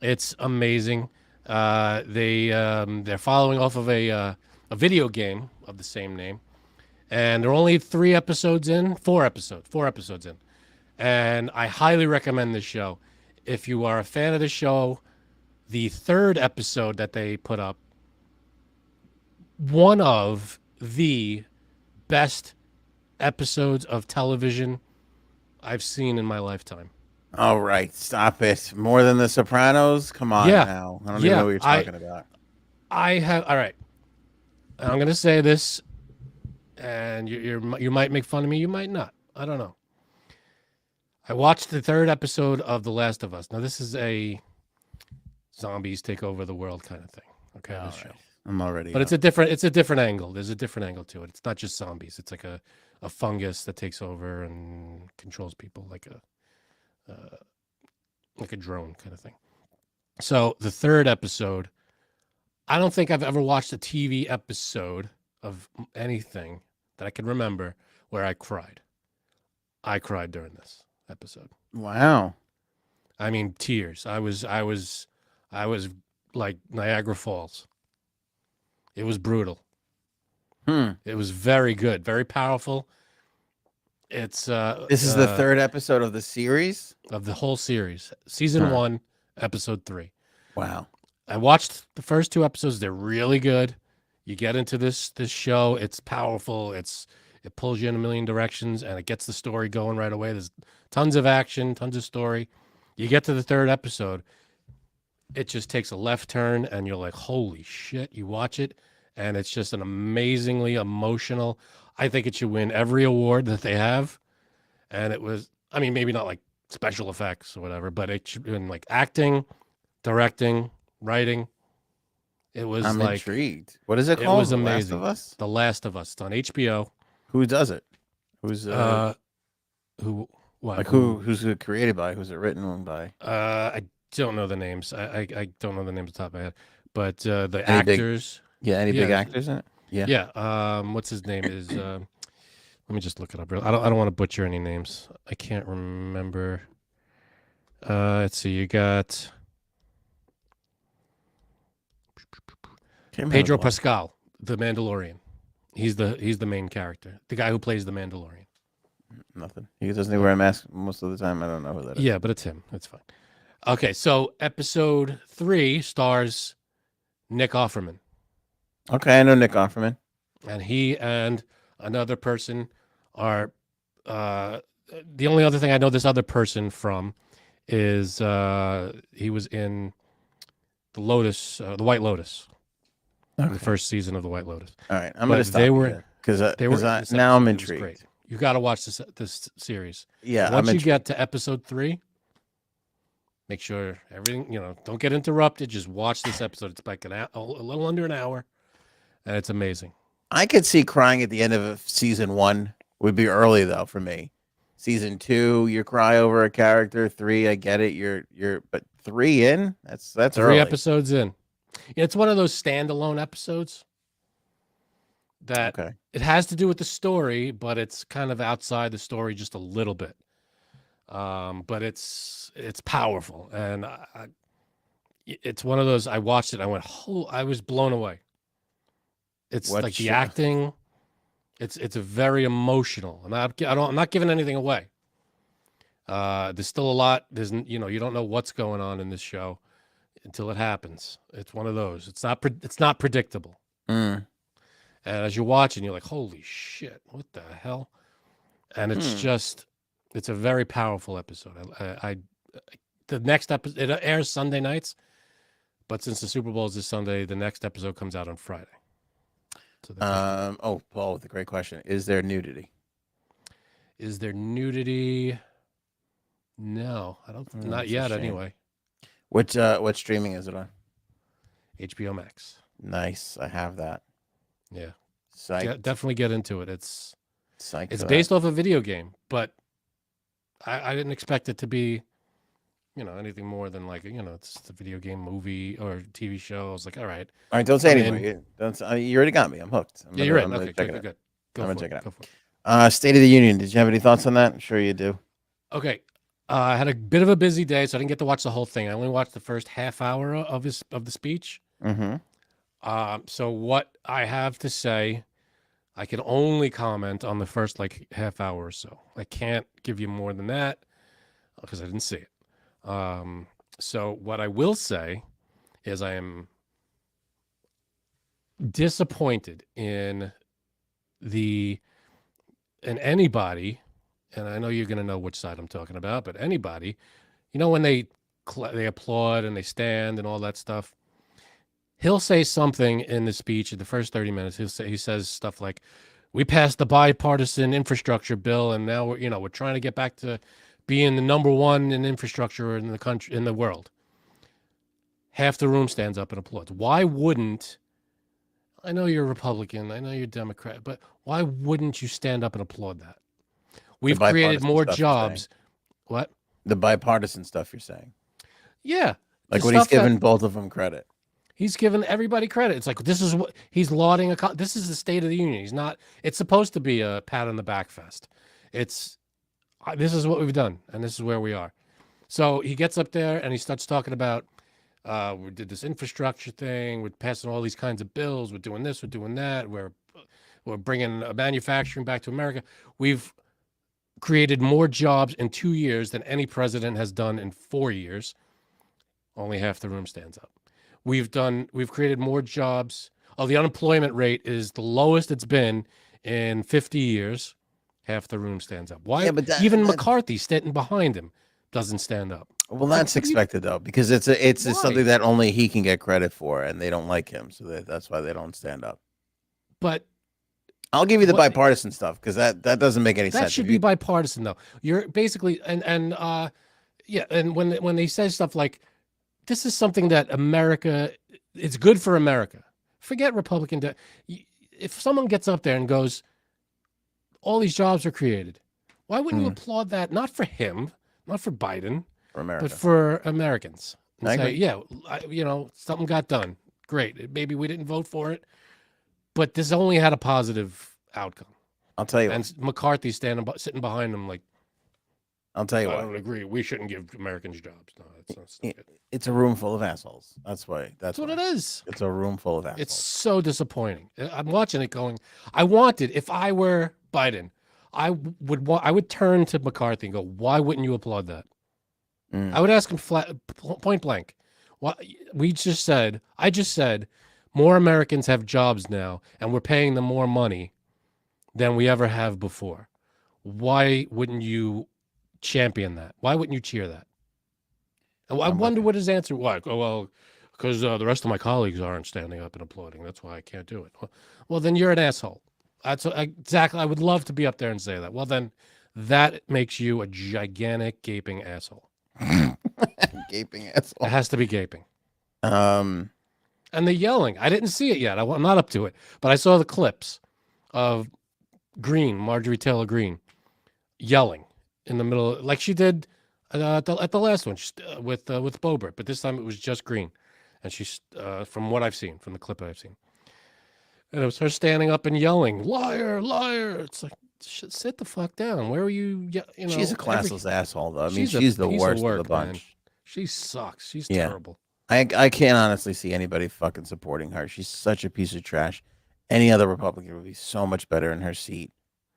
[SPEAKER 2] It's amazing. They're following off of a video game of the same name, and they're only 4 episodes in, and I highly recommend this show. If you are a fan of the show, the 3rd episode that they put up, one of the best episodes of television I've seen in my lifetime.
[SPEAKER 1] All right, stop it. More than The Sopranos? Come on now. I don't even know what you're talking about.
[SPEAKER 2] All right. I'm going to say this, and you might make fun of me. You might not. I don't know. I watched the 3rd episode of The Last of Us. Now, this is a zombies take over the world kind of thing. Okay, this show.
[SPEAKER 1] I'm already.
[SPEAKER 2] But it's a different angle. There's a different angle to it. It's not just zombies. It's like a fungus that takes over and controls people like a drone kind of thing. So the 3rd episode, I don't think I've ever watched a TV episode of anything that I can remember where I cried. I cried during this episode.
[SPEAKER 1] Wow.
[SPEAKER 2] I mean, tears. I was like Niagara Falls. It was brutal. It was very good, very powerful. It's
[SPEAKER 1] this is the 3rd episode of the series,
[SPEAKER 2] of the whole series, season 1, episode 3.
[SPEAKER 1] Wow.
[SPEAKER 2] I watched the first 2 episodes. They're really good. You get into this show. It's powerful. It pulls you in a million directions, and it gets the story going right away. There's tons of action, tons of story. You get to the third episode, it just takes a left turn, and you're like, holy shit. You watch it, and it's just an amazingly emotional. I think it should win every award that they have. And it was, I mean, maybe not like special effects or whatever, but it should win like acting, directing, writing. It was
[SPEAKER 1] I'm
[SPEAKER 2] like,
[SPEAKER 1] intrigued. What is it
[SPEAKER 2] it
[SPEAKER 1] called?
[SPEAKER 2] was
[SPEAKER 1] The Last
[SPEAKER 2] amazing.
[SPEAKER 1] of Us?
[SPEAKER 2] The Last of Us. It's on HBO.
[SPEAKER 1] Who does it? Who's
[SPEAKER 2] Who, what?
[SPEAKER 1] like who's it created by? Who's it written by?
[SPEAKER 2] I don't know the names. I don't know the names off the top of my head, but the
[SPEAKER 1] Any big-
[SPEAKER 2] actors.
[SPEAKER 1] Any big actors in it? Yeah.
[SPEAKER 2] Yeah. What's his name is, let me just look it up. I don't want to butcher any names. I can't remember. Let's see. You got Pedro Pascal, the Mandalorian. He's the main character. The guy who plays the Mandalorian.
[SPEAKER 1] Nothing. He doesn't wear a mask most of the time. I don't know who that is.
[SPEAKER 2] Yeah, but it's him. It's fine. Okay, so episode 3 stars Nick Offerman.
[SPEAKER 1] Okay, I know Nick Offerman.
[SPEAKER 2] And he and another person are the only other thing I know this other person from is he was in the White Lotus.
[SPEAKER 1] Okay.
[SPEAKER 2] The first season of the White Lotus.
[SPEAKER 1] All right, I'm going to stop because now I'm intrigued.
[SPEAKER 2] Great. You got to watch this series.
[SPEAKER 1] Yeah,
[SPEAKER 2] once you get to episode 3, make sure everything, don't get interrupted. Just watch this episode. It's like a little under an hour, and it's amazing.
[SPEAKER 1] I could see crying at the end of season 1 would be early though for me. Season 2, you cry over a character. 3, I get it. But 3 in, that's
[SPEAKER 2] 3
[SPEAKER 1] early.
[SPEAKER 2] episodes in. It's one of those standalone episodes that it has to do with the story, but it's kind of outside the story just a little bit. But it's powerful, and it's one of those. I watched it. I went, I was blown away. It's like the acting. It's a very emotional, and I'm not giving anything away. There's still a lot. There's you don't know what's going on in this show until it happens. It's one of those. It's not predictable.
[SPEAKER 1] Mm.
[SPEAKER 2] And as you're watching, you're like, holy shit, what the hell? And it's it's a very powerful episode. The next episode, it airs Sunday nights, but since the Super Bowl is this Sunday, the next episode comes out on Friday. So
[SPEAKER 1] Paul, with a great question. Is there nudity?
[SPEAKER 2] Is there nudity? No, I don't. Not yet, anyway.
[SPEAKER 1] What streaming is it on?
[SPEAKER 2] HBO Max.
[SPEAKER 1] Nice, I have that.
[SPEAKER 2] Yeah,
[SPEAKER 1] definitely
[SPEAKER 2] get into it. It's
[SPEAKER 1] psyched
[SPEAKER 2] based off a video game, but I didn't expect it to be, anything more than like it's a video game, movie, or TV show. I was like, all right,
[SPEAKER 1] don't say anything. You already got me. I'm hooked.
[SPEAKER 2] You're right. Okay, good.
[SPEAKER 1] I'm gonna check it out. State of the Union. Did you have any thoughts on that? I'm sure you do.
[SPEAKER 2] Okay. I had a bit of a busy day, so I didn't get to watch the whole thing. I only watched the first half hour of the speech.
[SPEAKER 1] Mm-hmm.
[SPEAKER 2] So what I have to say, I can only comment on the first half hour or so. I can't give you more than that because I didn't see it. So what I will say is I am disappointed in anybody. And I know you're going to know which side I'm talking about, but anybody, when they applaud and they stand and all that stuff, he'll say something in the speech in the first 30 minutes. He says stuff like, "We passed the bipartisan infrastructure bill, and now we're trying to get back to being the number one in infrastructure in the country, in the world." Half the room stands up and applauds. Why wouldn't? I know you're a Republican, I know you're a Democrat, but why wouldn't you stand up and applaud that? We've created more jobs. What?
[SPEAKER 1] The bipartisan stuff you're saying.
[SPEAKER 2] Yeah.
[SPEAKER 1] Like when he's giving both of them credit.
[SPEAKER 2] He's giving everybody credit. It's like, this is what he's lauding. This is the State of the Union. It's supposed to be a pat on the back fest. This is what we've done, and this is where we are. So he gets up there and he starts talking about, we did this infrastructure thing. We're passing all these kinds of bills. We're doing this. We're doing that. We're bringing manufacturing back to America. We've created more jobs in 2 years than any president has done in 4 years. Only half the room stands up. We've created more jobs. Oh, the unemployment rate is the lowest it's been in 50 years. Half the room stands up. Why?
[SPEAKER 1] Yeah, but
[SPEAKER 2] Even McCarthy standing behind him doesn't stand up.
[SPEAKER 1] well,
[SPEAKER 2] Like,
[SPEAKER 1] that's expected though, because it's
[SPEAKER 2] Why?
[SPEAKER 1] something that only he can get credit for, and they don't like him, so that's why they don't stand up.
[SPEAKER 2] But
[SPEAKER 1] I'll give you the
[SPEAKER 2] What-
[SPEAKER 1] bipartisan stuff because that doesn't make any
[SPEAKER 2] that
[SPEAKER 1] sense.
[SPEAKER 2] should
[SPEAKER 1] If
[SPEAKER 2] be
[SPEAKER 1] you-
[SPEAKER 2] bipartisan, though. You're basically yeah, and when they say stuff like, "This is something that America, it's good for America." Forget Republican. If someone gets up there and goes, "All these jobs are created," why wouldn't you applaud that? Not for him, not for Biden,
[SPEAKER 1] for America.
[SPEAKER 2] but for Americans. And
[SPEAKER 1] I
[SPEAKER 2] say,
[SPEAKER 1] agree.
[SPEAKER 2] yeah, something got done. Great. Maybe we didn't vote for it, but this only had a positive outcome.
[SPEAKER 1] I'll tell you what.
[SPEAKER 2] And McCarthy sitting behind him like,
[SPEAKER 1] I'll tell you
[SPEAKER 2] I
[SPEAKER 1] what.
[SPEAKER 2] don't agree. We shouldn't give Americans jobs. No, that's not good.
[SPEAKER 1] It's a room full of assholes. That's why.
[SPEAKER 2] That's what it is.
[SPEAKER 1] It's a room full of assholes.
[SPEAKER 2] It's so disappointing. I'm watching it going, if I were Biden, I would turn to McCarthy and go, why wouldn't you applaud that? I would ask him point blank. I just said, more Americans have jobs now, and we're paying them more money than we ever have before. Why wouldn't you champion that? Why wouldn't you cheer that? And I wonder what his answer was. Oh, well, because the rest of my colleagues aren't standing up and applauding. That's why I can't do it. Well, then you're an asshole. That's exactly. I would love to be up there and say that. Well, then that makes you a gigantic gaping asshole.
[SPEAKER 1] Gaping asshole.
[SPEAKER 2] It has to be gaping.
[SPEAKER 1] Um,
[SPEAKER 2] And the yelling. I didn't see it yet. I'm not up to it, but I saw the clips of Marjorie Taylor Greene, yelling in the middle, like she did at the last one with Boebert, but this time it was just Greene, and she's from what I've seen, from the clip I've seen, and it was her standing up and yelling, "Liar, liar!" It's like, sit the fuck down. Where are you? You know,
[SPEAKER 1] she's a classless asshole, though. I mean,
[SPEAKER 2] she's a
[SPEAKER 1] she's the
[SPEAKER 2] piece of
[SPEAKER 1] worst of
[SPEAKER 2] work,
[SPEAKER 1] the bunch.
[SPEAKER 2] man. She sucks. She's
[SPEAKER 1] Yeah.
[SPEAKER 2] terrible.
[SPEAKER 1] I can't honestly see anybody fucking supporting her. She's such a piece of trash. Any other Republican would be so much better in her seat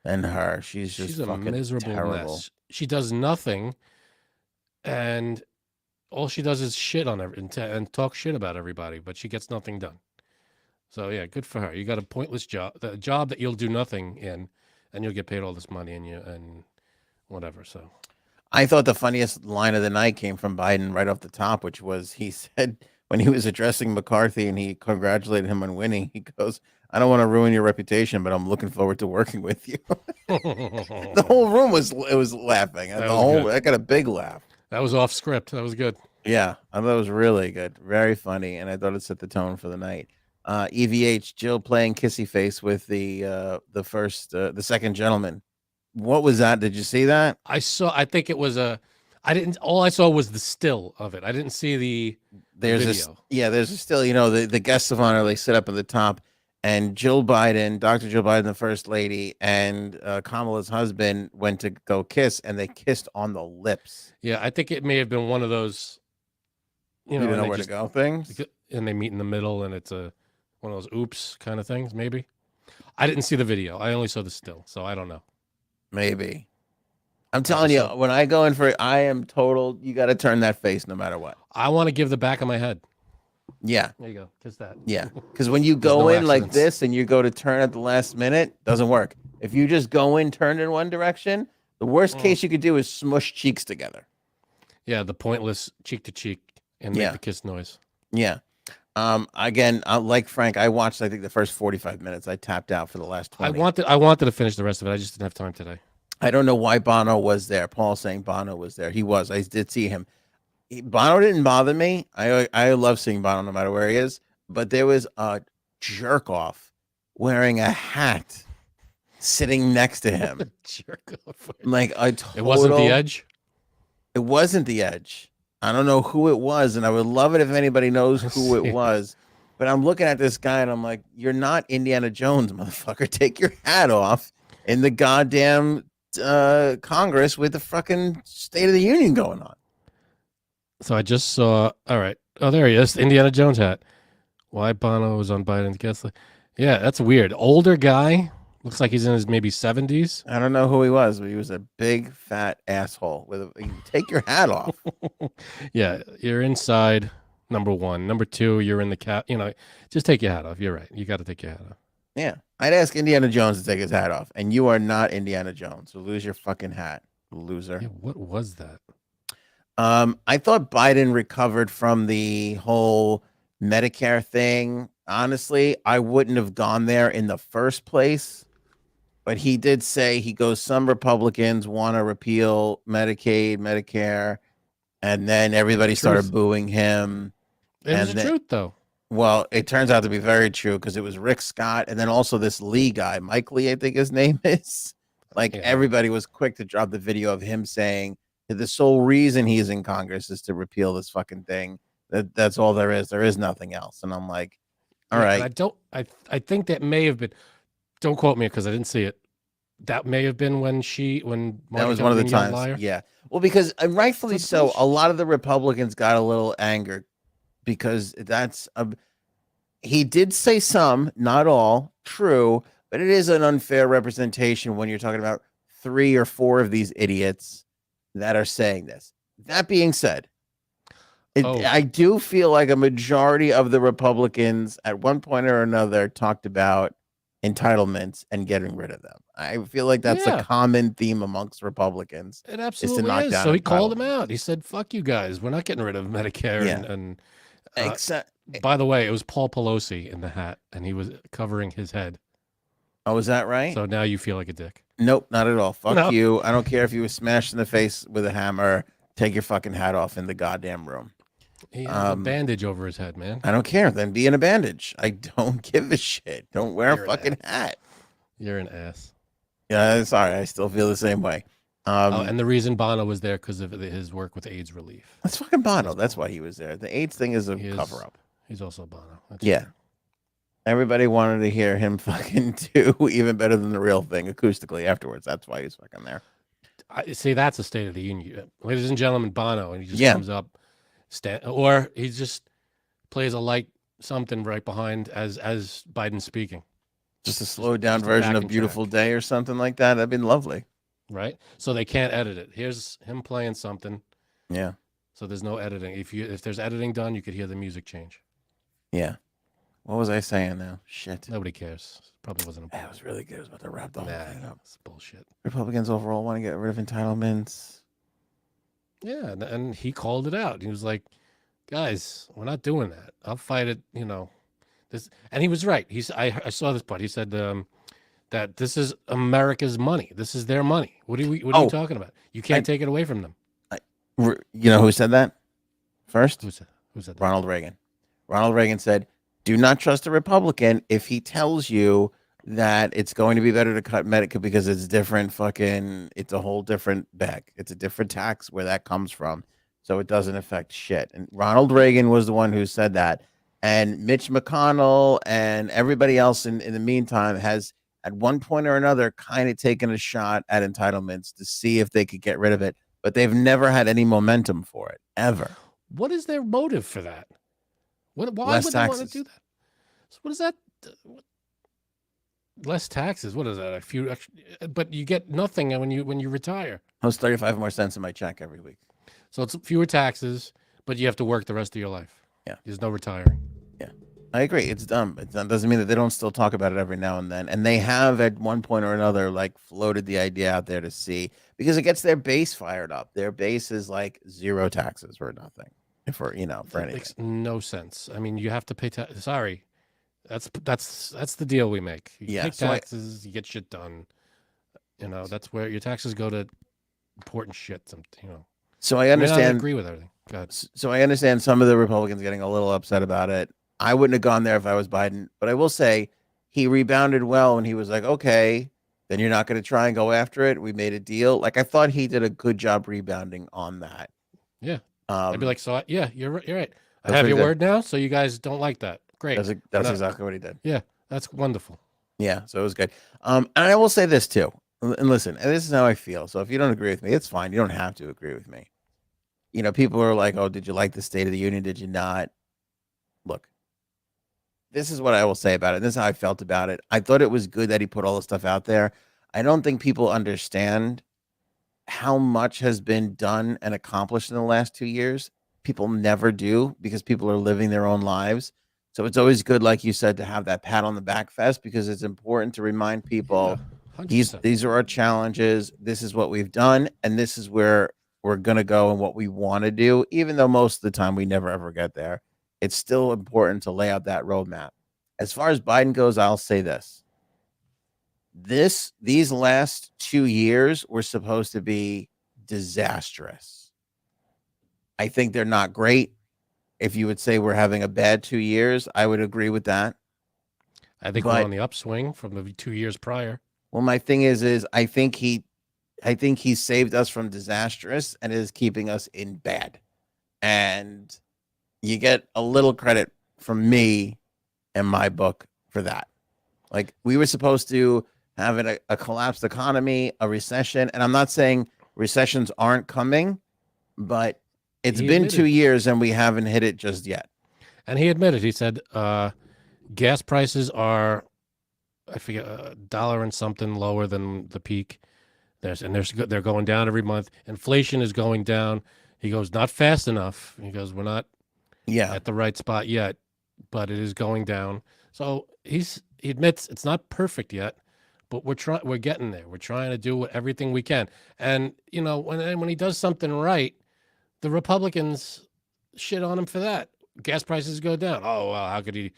[SPEAKER 1] than her. She's just
[SPEAKER 2] a
[SPEAKER 1] fucking
[SPEAKER 2] miserable
[SPEAKER 1] terrible.
[SPEAKER 2] mess. She does nothing, and all she does is shit on and talk shit about everybody, but she gets nothing done. So yeah, good for her. You got a pointless job, a job that you'll do nothing in, and you'll get paid all this money and whatever. So
[SPEAKER 1] I thought the funniest line of the night came from Biden right off the top, which was he said when he was addressing McCarthy and he congratulated him on winning, he goes, "I don't want to ruin your reputation, but I'm looking forward to working with you." The whole room was laughing. I got a big laugh.
[SPEAKER 2] That was off script. That was good.
[SPEAKER 1] Yeah, I thought it was really good, very funny, and I thought it set the tone for the night. EVH Jill playing kissy face with the second gentleman. What was that? Did you see that?
[SPEAKER 2] I think it was all I saw was the still of it. I didn't see the
[SPEAKER 1] There's
[SPEAKER 2] video.
[SPEAKER 1] there's a still, the guests of honor, they sit up at the top, and Jill Biden, Dr. Jill Biden, the first lady, and Kamala's husband went to go kiss, and they kissed on the lips.
[SPEAKER 2] Yeah, I think it may have been one of those,
[SPEAKER 1] You didn't know where to go things.
[SPEAKER 2] And they meet in the middle, and it's one of those oops kind of things, maybe. I didn't see the video. I only saw the still, so I don't know.
[SPEAKER 1] Maybe. I'm telling you, when I go in for it, I am total. You got to turn that face no matter what.
[SPEAKER 2] I want to give the back of my head.
[SPEAKER 1] Yeah.
[SPEAKER 2] There you go. Kiss that.
[SPEAKER 1] Yeah. Because when you go in like this and you go to turn at the last minute, doesn't work. If you just go in, turn in one direction, the worst case you could do is smush cheeks together.
[SPEAKER 2] Yeah, the pointless cheek to cheek and make the kiss noise.
[SPEAKER 1] Yeah. Again, like Frank, I watched, I think, the first 45 minutes. I tapped out for the last 20.
[SPEAKER 2] I wanted to finish the rest of it. I just didn't have time today.
[SPEAKER 1] I don't know why Bono was there. Paul's saying Bono was there. He was. I did see him. Bono didn't bother me. I love seeing Bono no matter where he is. But there was a jerk off wearing a hat sitting next to him.
[SPEAKER 2] Jerk off.
[SPEAKER 1] Like a total,
[SPEAKER 2] it wasn't the Edge?
[SPEAKER 1] It wasn't the Edge. I don't know who it was, and I would love it if anybody knows who it was. But I'm looking at this guy, and I'm like, you're not Indiana Jones, motherfucker. Take your hat off in the goddamn Congress with the fucking State of the Union going on.
[SPEAKER 2] So I just saw, all right. Oh, there he is, the Indiana Jones hat. Why Bono was on Biden's guest list. Yeah, that's weird. Older guy. Looks like he's in his maybe 70s.
[SPEAKER 1] I don't know who he was, but he was a big fat asshole. Take your hat off.
[SPEAKER 2] Yeah, you're inside. Number one. Number two, you're in the cap. Just take your hat off. You're right. You got to take your hat off.
[SPEAKER 1] Yeah. I'd ask Indiana Jones to take his hat off, and you are not Indiana Jones. So lose your fucking hat, loser.
[SPEAKER 2] Yeah, what was that?
[SPEAKER 1] I thought Biden recovered from the whole Medicare thing. Honestly, I wouldn't have gone there in the first place. But he did say some Republicans want to repeal Medicaid, Medicare, and then everybody started booing him.
[SPEAKER 2] It was the truth, though.
[SPEAKER 1] Well, it turns out to be very true because it was Rick Scott and then also this Lee guy, Mike Lee, I think his name is. Everybody was quick to drop the video of him saying that the sole reason he's in Congress is to repeal this fucking thing. That's all there is. There is nothing else. And I'm like, all right.
[SPEAKER 2] I think that may have been. Don't quote me because I didn't see it. That may have been when
[SPEAKER 1] that was one of the times. Liar. Yeah. Well, because rightfully so, a lot of the Republicans got a little angry because he did say some, not all, true, but it is an unfair representation when you're talking about 3 or 4 of these idiots that are saying this. That being said, I do feel like a majority of the Republicans at one point or another talked about entitlements and getting rid of them. I feel like that's a common theme amongst Republicans.
[SPEAKER 2] It absolutely is. So he called them out. He said, "Fuck you guys. We're not getting rid of Medicare." Yeah. By the way, it was Paul Pelosi in the hat, and he was covering his head.
[SPEAKER 1] Oh, is that right?
[SPEAKER 2] So now you feel like a dick.
[SPEAKER 1] Nope, not at all. Fuck you. I don't care if you were smashed in the face with a hammer. Take your fucking hat off in the goddamn room.
[SPEAKER 2] He has a bandage over his head, man.
[SPEAKER 1] I don't care. Then be in a bandage. I don't give a shit. Don't wear a fucking hat.
[SPEAKER 2] You're an ass.
[SPEAKER 1] Yeah, sorry. I still feel the same way.
[SPEAKER 2] And the reason Bono was there because of his work with AIDS relief.
[SPEAKER 1] That's fucking Bono. That's why he was there. The AIDS thing is a cover-up.
[SPEAKER 2] He's also Bono. That's
[SPEAKER 1] true. Everybody wanted to hear him fucking do even better than the real thing acoustically afterwards. That's why he's fucking there.
[SPEAKER 2] I see. That's a State of the Union. Ladies and gentlemen, Bono. And he just comes up. Or he just plays a light something right behind as Biden's speaking.
[SPEAKER 1] Just a slowed down version of Beautiful Day or something like that. That'd been lovely.
[SPEAKER 2] Right? So they can't edit it. Here's him playing something.
[SPEAKER 1] Yeah.
[SPEAKER 2] So there's no editing. If there's editing done, you could hear the music change.
[SPEAKER 1] Yeah. What was I saying now? Shit.
[SPEAKER 2] Nobody cares. Probably wasn't important.
[SPEAKER 1] That was really good. I was about to wrap the whole thing up.
[SPEAKER 2] It's bullshit.
[SPEAKER 1] Republicans overall want to get rid of entitlements.
[SPEAKER 2] Yeah, and he called it out. He was like, "Guys, we're not doing that. I'll fight it." This, and he was right. I saw this part. He said that this is America's money. This is their money. What are you talking about? You can't take it away from them.
[SPEAKER 1] You know who said that first?
[SPEAKER 2] Who said that?
[SPEAKER 1] Ronald Reagan. Ronald Reagan said, "Do not trust a Republican if he tells you that it's going to be better to cut Medicare because it's different it's a whole different bag. It's a different tax where that comes from. So it doesn't affect shit." And Ronald Reagan was the one who said that. And Mitch McConnell and everybody else in the meantime has at one point or another kind of taken a shot at entitlements to see if they could get rid of it. But they've never had any momentum for it, ever.
[SPEAKER 2] What is their motive for that? Why
[SPEAKER 1] Less
[SPEAKER 2] would
[SPEAKER 1] taxes.
[SPEAKER 2] they want to do that? So what is that? Less taxes. What is that? A few extra, but you get nothing when you retire.
[SPEAKER 1] I was 35 more cents in my check every week.
[SPEAKER 2] So it's fewer taxes, but you have to work the rest of your life.
[SPEAKER 1] Yeah.
[SPEAKER 2] There's no retiring.
[SPEAKER 1] Yeah. I agree. It's dumb. It doesn't mean that they don't still talk about it every now and then. And they have at one point or another floated the idea out there to see, because it gets their base fired up. Their base is like zero taxes or nothing for anything.
[SPEAKER 2] Makes no sense. I mean, you have to pay tax. Sorry. That's the deal we make. You pay taxes, you get shit done. That's where your taxes go to important shit.
[SPEAKER 1] So I understand.
[SPEAKER 2] I agree with everything. Go ahead.
[SPEAKER 1] So I understand some of the Republicans getting a little upset about it. I wouldn't have gone there if I was Biden, but I will say he rebounded well when he was like, "Okay, then you're not going to try and go after it. We made a deal." I thought he did a good job rebounding on that.
[SPEAKER 2] Yeah, I'd be like, "So yeah, you're right. I have your word now. So you guys don't like that? Great.
[SPEAKER 1] That's exactly what he did.
[SPEAKER 2] Yeah, that's wonderful.
[SPEAKER 1] Yeah, so it was good. And I will say this too. And listen, and this is how I feel. So if you don't agree with me, it's fine. You don't have to agree with me. People are like, "Oh, did you like the State of the Union? Did you not?" Look, this is what I will say about it. This is how I felt about it. I thought it was good that he put all the stuff out there. I don't think people understand how much has been done and accomplished in the last 2 years. people never do because people are living their own lives. So it's always good, like you said, to have that pat on the back fest because it's important to remind
[SPEAKER 2] Yeah,
[SPEAKER 1] people
[SPEAKER 2] 100%.
[SPEAKER 1] these are our challenges. This is what we've done, and this is where we're gonna go and what we want to do. Even though most of the time we never ever get there, it's still important to lay out that roadmap. As far as Biden goes, I'll say this: these last 2 years were supposed to be disastrous. I think they're not great. If you would say we're having a bad 2 years, I would agree with that.
[SPEAKER 2] I think we're
[SPEAKER 1] But
[SPEAKER 2] on the upswing from the 2 years prior.
[SPEAKER 1] well, my thing is I think he saved us from disastrous and is keeping us in bad. And you get a little credit from me in my book for that. Like we were supposed to have a collapsed economy, a recession, and I'm not saying recessions aren't coming, but it's
[SPEAKER 2] He
[SPEAKER 1] been 2
[SPEAKER 2] admitted,
[SPEAKER 1] years and we haven't hit it just yet.
[SPEAKER 2] and he admitted, he said, gas prices are, I forget, a dollar and something lower than the peak. They're going down every month. Inflation is going down. He goes, not fast enough. He goes, we're not
[SPEAKER 1] Yeah.
[SPEAKER 2] at the right spot yet, but it is going down. So he admits it's not perfect yet, but we're getting there. We're trying to do everything we can. And you know, when he does something right, the Republicans shit on him for that. Gas prices go down. Oh well, how could he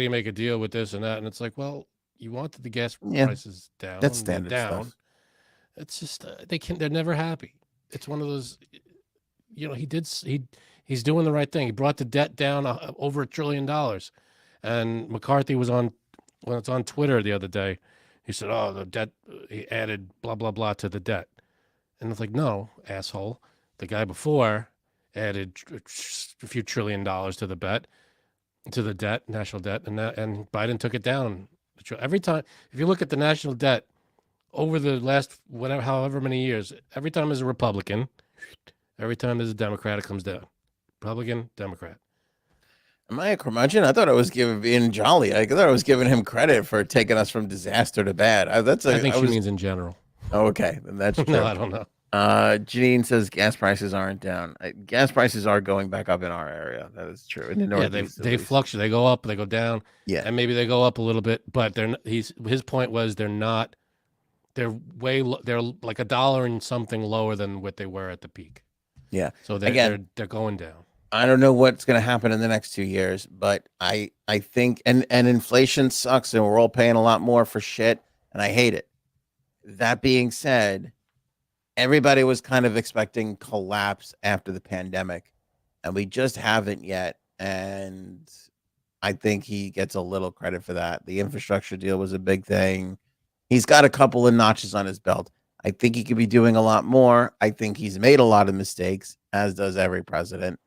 [SPEAKER 2] make a deal with this and that? And it's like, well, you wanted the gas
[SPEAKER 1] Yeah.
[SPEAKER 2] prices down.
[SPEAKER 1] That's
[SPEAKER 2] They're
[SPEAKER 1] standard
[SPEAKER 2] down.
[SPEAKER 1] stuff.
[SPEAKER 2] It's just they're never happy. It's one of those, you know, he's doing the right thing. He brought the debt down over $1 trillion. And McCarthy was on Twitter the other day. He said, "Oh, the debt. He added blah blah blah to the debt." And it's like, no, asshole. The guy before added a few $1 trillion to the debt, national debt, and Biden took it down. Every time, if you look at the national debt over the last however many years, every time there's a Republican, every time there's a Democrat, it comes down. Republican, Democrat.
[SPEAKER 1] Am I a curmudgeon? I thought I was being jolly. I thought I was giving him credit for taking us from disaster to bad.
[SPEAKER 2] I think she means in general.
[SPEAKER 1] Oh, okay, then that's true.
[SPEAKER 2] No, I don't know.
[SPEAKER 1] Janine says gas prices aren't down. Gas prices are going back up in our area. That is true. In the
[SPEAKER 2] Yeah,
[SPEAKER 1] Northeast,
[SPEAKER 2] they fluctuate. They go up, they go down.
[SPEAKER 1] Yeah,
[SPEAKER 2] And maybe they go up a little bit, but his point was they're not. They're they're like a dollar and something lower than what they were at the peak.
[SPEAKER 1] yeah.
[SPEAKER 2] So
[SPEAKER 1] Again,
[SPEAKER 2] they're going down.
[SPEAKER 1] I don't know what's going to happen in the next 2 years, but I think and inflation sucks, and we're all paying a lot more for shit, and I hate it. That being said, everybody was kind of expecting collapse after the pandemic, and we just haven't yet. And I think he gets a little credit for that. The infrastructure deal was a big thing. He's got a couple of notches on his belt. I think he could be doing a lot more. I think he's made a lot of mistakes, as does every president.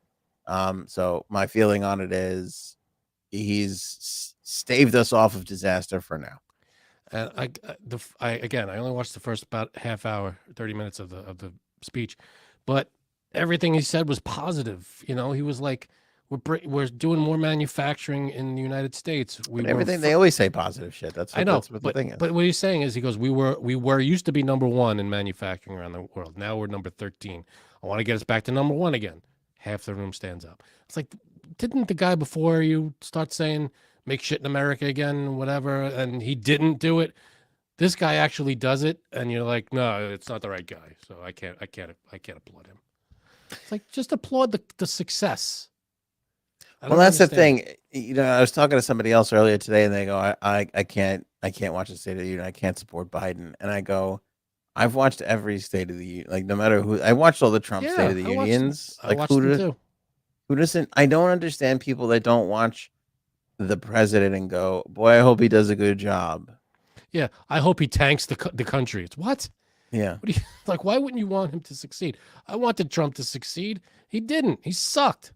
[SPEAKER 1] So my feeling on it is he's staved us off of disaster for now.
[SPEAKER 2] And I only watched the first about half hour, 30 minutes of the speech, but everything he said was positive. You know, he was like, we're doing more manufacturing in the United States.
[SPEAKER 1] They always say positive shit.
[SPEAKER 2] I know,
[SPEAKER 1] that's what the thing is.
[SPEAKER 2] But what he's saying is, he goes, we were used to be number one in manufacturing around the world. Now we're number 13. I want to get us back to number one again. Half the room stands up. It's like, didn't the guy before you start saying make shit in America again, whatever, and he didn't do it? This guy actually does it, and you're like, no, it's not the right guy. So I can't applaud him. It's like, just applaud the success.
[SPEAKER 1] Well, that's the thing. You know, I was talking to somebody else earlier today, and they go, I can't watch the State of the Union. I can't support Biden. And I go, I've watched every State of the Union, like no matter who. I watched all the Trump State of the Unions.
[SPEAKER 2] I watched them too.
[SPEAKER 1] Who doesn't? I don't understand people that don't watch the president and go, boy, I hope he does a good job.
[SPEAKER 2] Yeah, I hope he tanks the country. It's what?
[SPEAKER 1] Yeah.
[SPEAKER 2] What do you like? Why wouldn't you want him to succeed? I wanted Trump to succeed. He didn't. He sucked.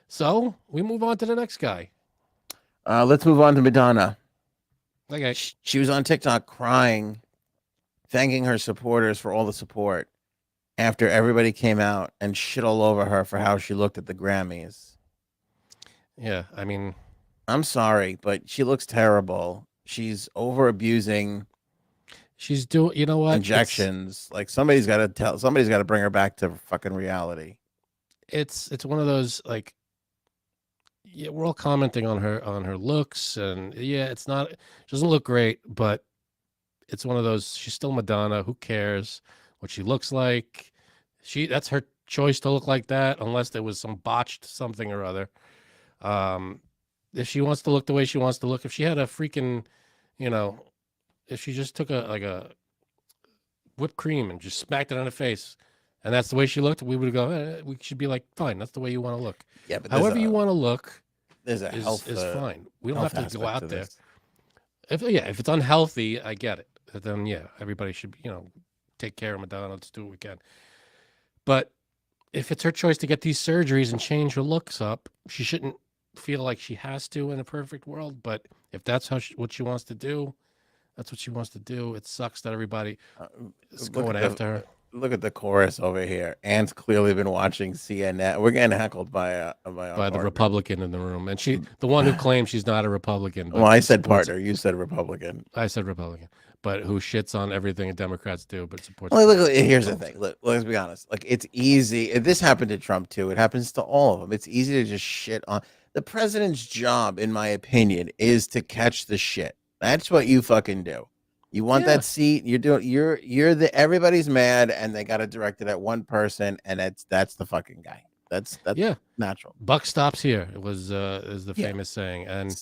[SPEAKER 2] So we move on to the next guy.
[SPEAKER 1] Let's move on to Madonna.
[SPEAKER 2] Okay.
[SPEAKER 1] She was on TikTok crying, thanking her supporters for all the support after everybody came out and shit all over her for how she looked at the Grammys.
[SPEAKER 2] Yeah, I mean,
[SPEAKER 1] I'm sorry, but she looks terrible. She's over abusing.
[SPEAKER 2] She's doing, you know what?
[SPEAKER 1] Injections. Like somebody's got to bring her back to fucking reality.
[SPEAKER 2] it's one of those like, yeah, we're all commenting on her looks, and yeah, it's not, she doesn't look great, but it's one of those, she's still Madonna. Who cares what she looks like? That's her choice to look like that, unless there was some botched something or other. Um, if she wants to look the way she wants to look, if she had a freaking, you know, if she just took a whipped cream and just smacked it on her face, and that's the way she looked, we would go, we should be like, fine, that's the way you want to look.
[SPEAKER 1] Yeah, but
[SPEAKER 2] However you want to look
[SPEAKER 1] there's a health
[SPEAKER 2] is fine. We don't
[SPEAKER 1] health
[SPEAKER 2] have to go
[SPEAKER 1] aspect to
[SPEAKER 2] out there.
[SPEAKER 1] this.
[SPEAKER 2] If it's unhealthy, I get it. Then yeah, everybody should, take care of Madonna. Let's do what we can. But if it's her choice to get these surgeries and change her looks up, she shouldn't feel like she has to in a perfect world. But if that's what she wants to do, that's what she wants to do. It sucks that everybody is going after her.
[SPEAKER 1] Look at the chorus over here. Ant's clearly been watching CNN. We're getting heckled by
[SPEAKER 2] the
[SPEAKER 1] partner.
[SPEAKER 2] Republican in the room, and the one who claims she's not a Republican. But
[SPEAKER 1] well, I said partner. You said Republican.
[SPEAKER 2] I said Republican, but who shits on everything Democrats do, but supports.
[SPEAKER 1] Well, look, here's the thing. Look, let's be honest. Like, it's easy. This happened to Trump too. It happens to all of them. It's easy to just shit on the president's job. In my opinion, is to catch the shit. That's what you fucking do. You want that seat. You're the everybody's mad, and they got to direct it at one person, and that's the fucking guy. That's natural.
[SPEAKER 2] Buck stops here. It was is the famous saying, and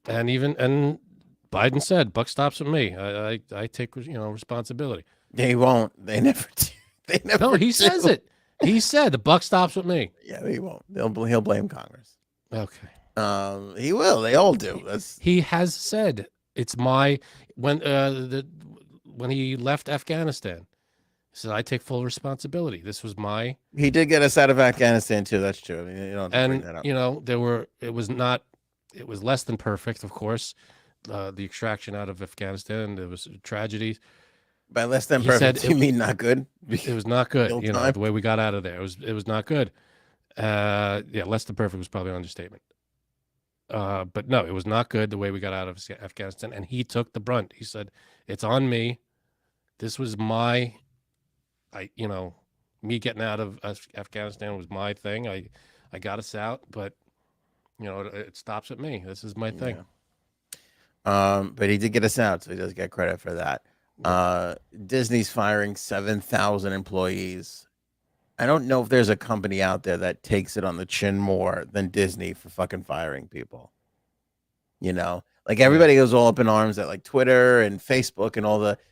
[SPEAKER 2] Biden said, "Buck stops with me. I take responsibility."
[SPEAKER 1] They won't. They never do. They never.
[SPEAKER 2] No, he says it. He said the buck stops with me.
[SPEAKER 1] Yeah, he won't. He'll blame Congress.
[SPEAKER 2] Okay.
[SPEAKER 1] He will. They all do.
[SPEAKER 2] He has said it's my when he left Afghanistan. He said, "I take full responsibility. This was my."
[SPEAKER 1] He did get us out of Afghanistan too. That's true. I mean, you don't bring that up.
[SPEAKER 2] It was less than perfect, of course. The extraction out of Afghanistan, there was tragedy.
[SPEAKER 1] By less than perfect, you mean not good?
[SPEAKER 2] It was not good. The way we got out of there, it was not good. Less than perfect was probably an understatement. But no, it was not good the way we got out of Afghanistan, and he took the brunt. He said, "It's on me. This was me getting out of Afghanistan was my thing. I got us out, but it stops at me. This is my thing."
[SPEAKER 1] But he did get us out, so he does get credit for that. Disney's firing 7,000 employees. I don't know if there's a company out there that takes it on the chin more than Disney for fucking firing people. Like everybody goes all up in arms at like Twitter and Facebook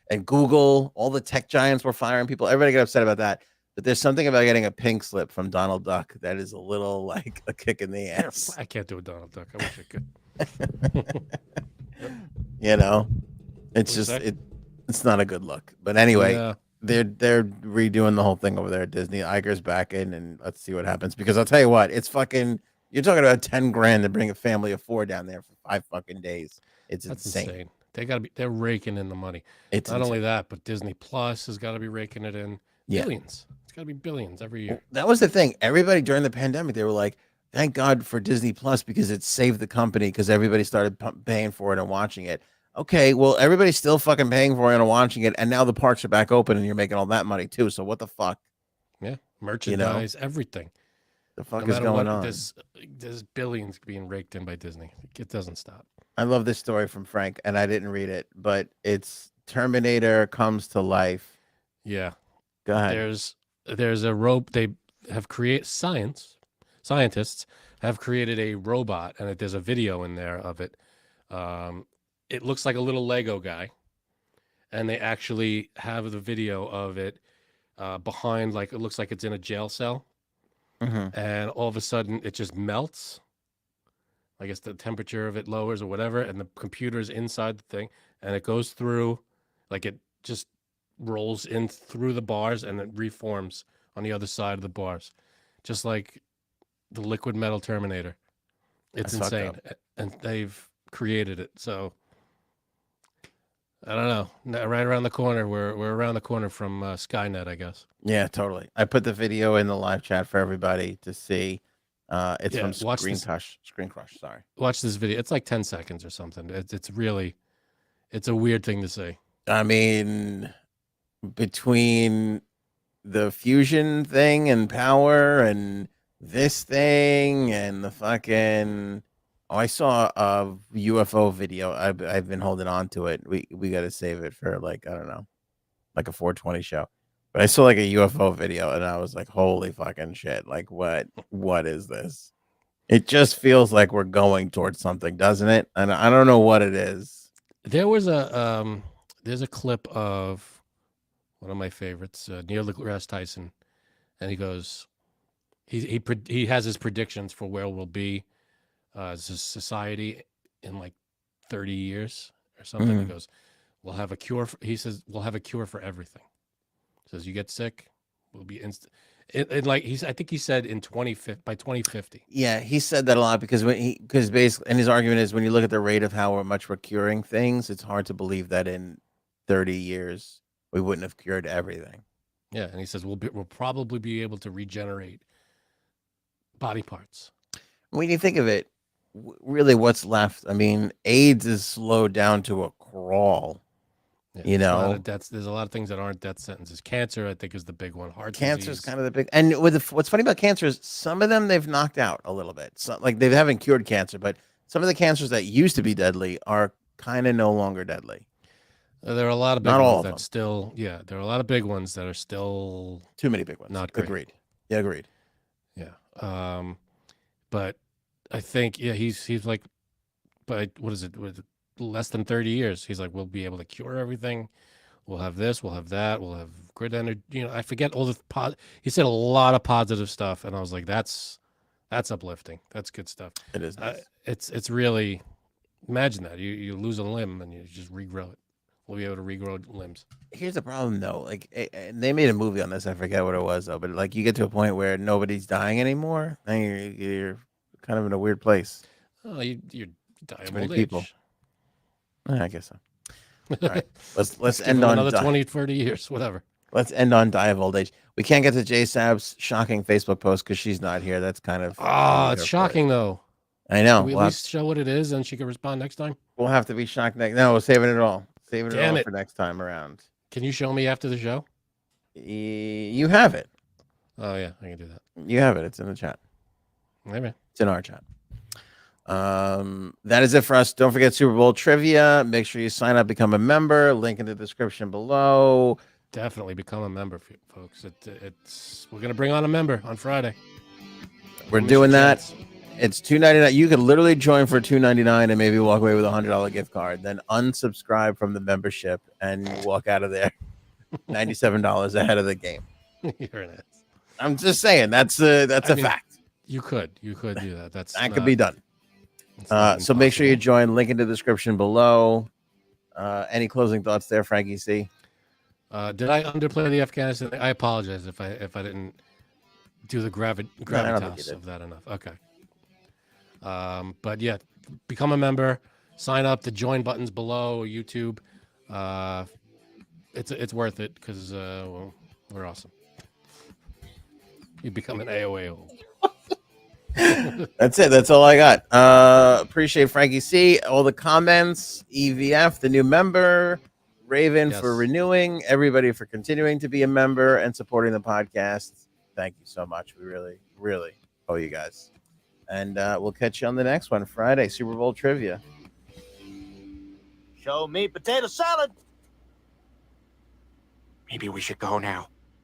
[SPEAKER 1] and Google, all the tech giants were firing people. Everybody got upset about that. But there's something about getting a pink slip from Donald Duck that is a little like a kick in the ass.
[SPEAKER 2] I can't do a Donald Duck. I wish I could.
[SPEAKER 1] It's just it's not a good look. But anyway, they're redoing the whole thing over there at Disney. Iger's back in, and let's see what happens. Because I'll tell you what, it's fucking. You're talking about $10,000 to bring a family of 4 down there for 5 fucking days. That's insane.
[SPEAKER 2] They're raking in the money. It's not only that, but Disney Plus has got to be raking it in. Billions. It's got to be billions every year.
[SPEAKER 1] That was the thing. Everybody during the pandemic, they were like, "Thank God for Disney Plus because it saved the company because everybody started paying for it and watching it." Okay, well, everybody's still fucking paying for it and watching it, and now the parks are back open, and you're making all that money too. So what the fuck?
[SPEAKER 2] Yeah, merchandise, everything.
[SPEAKER 1] The fuck is going on?
[SPEAKER 2] There's billions being raked in by Disney. It doesn't stop.
[SPEAKER 1] I love this story from Frank, and I didn't read it, but it's Terminator comes to life.
[SPEAKER 2] Yeah.
[SPEAKER 1] Go ahead.
[SPEAKER 2] There's a rope. They have scientists have created a robot, and there's a video in there of it. It looks like a little Lego guy, and they actually have the video of it behind, like it looks like it's in a jail cell.
[SPEAKER 1] Mm-hmm.
[SPEAKER 2] And all of a sudden it just melts. I guess the temperature of it lowers or whatever, and the computer's inside the thing, and it goes through, like it just rolls in through the bars and it reforms on the other side of the bars, just like the liquid metal Terminator. It's insane, and they've created it. So I don't know. Right around the corner. We're around the corner from Skynet, I guess.
[SPEAKER 1] Yeah, totally. I put the video in the live chat for everybody to see. It's from Screen Crush. Sorry.
[SPEAKER 2] Watch this video. It's like 10 seconds or something. It's a weird thing to say.
[SPEAKER 1] I mean, between the fusion thing and power and this thing and the fucking. Oh, I saw a UFO video. I've been holding on to it. We got to save it for like I don't know, like a 420 show. But I saw like a UFO video and I was like, holy fucking shit! Like what is this? It just feels like we're going towards something, doesn't it? And I don't know what it is.
[SPEAKER 2] There was there's a clip of one of my favorites, Neil deGrasse Tyson, and he goes, he has his predictions for where we'll be as a society in like 30 years or something. He goes, we'll have a cure. He says we'll have a cure for everything. He says you get sick, we'll be instant. Like I think he said by 2050.
[SPEAKER 1] Yeah, he said that a lot because because basically, and his argument is when you look at the rate of how much we're curing things, it's hard to believe that in 30 years we wouldn't have cured everything.
[SPEAKER 2] Yeah, and he says we'll probably be able to regenerate body parts.
[SPEAKER 1] When you think of it, really, what's left? I mean, AIDS is slowed down to a crawl.
[SPEAKER 2] Yeah,
[SPEAKER 1] you know,
[SPEAKER 2] there's a lot of things that aren't death sentences. Cancer, I think, is the big one.
[SPEAKER 1] Cancer is kind of the big. And what's funny about cancer is some of them they've knocked out a little bit. So, like they haven't cured cancer, but some of the cancers that used to be deadly are kind of no longer deadly.
[SPEAKER 2] There are a lot of big
[SPEAKER 1] Not all
[SPEAKER 2] ones
[SPEAKER 1] of
[SPEAKER 2] that
[SPEAKER 1] them.
[SPEAKER 2] still, yeah, there are a lot of big ones that are still
[SPEAKER 1] Too many big ones.
[SPEAKER 2] not great.
[SPEAKER 1] Agreed. Yeah, agreed.
[SPEAKER 2] Yeah. But I think, yeah, he's like, but what is it? With less than 30 years, he's like, we'll be able to cure everything. We'll have this, we'll have that, we'll have grid energy. You know, I forget all the he said a lot of positive stuff, and I was like, that's uplifting. That's good stuff.
[SPEAKER 1] It is nice.
[SPEAKER 2] It's really, imagine that you lose a limb and you just regrow it. We'll be able to regrow limbs.
[SPEAKER 1] Here's the problem, though. Like they made a movie on this. I forget what it was, though. But like you get to a point where nobody's dying anymore, and you're kind of in a weird place.
[SPEAKER 2] Oh, you're dying of old
[SPEAKER 1] people.
[SPEAKER 2] age.
[SPEAKER 1] I guess so. All right, let's
[SPEAKER 2] Give
[SPEAKER 1] end
[SPEAKER 2] him
[SPEAKER 1] on
[SPEAKER 2] another 20, 30 years, whatever.
[SPEAKER 1] Let's end on die of old age. We can't get to J Sab's shocking Facebook post because she's not here. That's kind of
[SPEAKER 2] it's shocking though.
[SPEAKER 1] I know.
[SPEAKER 2] Can we at least show what it is, and she can respond next time.
[SPEAKER 1] We'll have to be shocked next. No, we're saving it all. Saving
[SPEAKER 2] Damn
[SPEAKER 1] it all
[SPEAKER 2] it.
[SPEAKER 1] for next time around.
[SPEAKER 2] Can you show me after the show?
[SPEAKER 1] You have it.
[SPEAKER 2] Oh yeah, I can do that.
[SPEAKER 1] You have it. It's in the chat.
[SPEAKER 2] Maybe
[SPEAKER 1] it's in our chat. That is it for us. Don't forget Super Bowl trivia. Make sure you sign up, become a member. Link in the description below.
[SPEAKER 2] Definitely become a member, folks. We're gonna bring on a member on Friday.
[SPEAKER 1] We're doing that. It's $2.99. You could literally join for $2.99 and maybe walk away with a $100 gift card. Then unsubscribe from the membership and walk out of there $97 ahead of the game.
[SPEAKER 2] You're an ass.
[SPEAKER 1] I'm just saying that's a fact.
[SPEAKER 2] You could do that.
[SPEAKER 1] That could be done. So make sure you join. Link in the description below. Any closing thoughts there, Frankie C?
[SPEAKER 2] Did I underplay the Afghanistan? I apologize if I didn't do the gravitas of that enough. Okay. But yeah, become a member. Sign up. The join buttons below YouTube. It's worth it because we're awesome. You become an AOA.
[SPEAKER 1] That's it. That's all I got. Appreciate Frankie C. All the comments. EVF, the new member. Raven for renewing. Everybody for continuing to be a member and supporting the podcast. Thank you so much. We really, really owe you guys. And we'll catch you on the next one, Friday, Super Bowl trivia.
[SPEAKER 3] Show me potato salad. Maybe we should go now.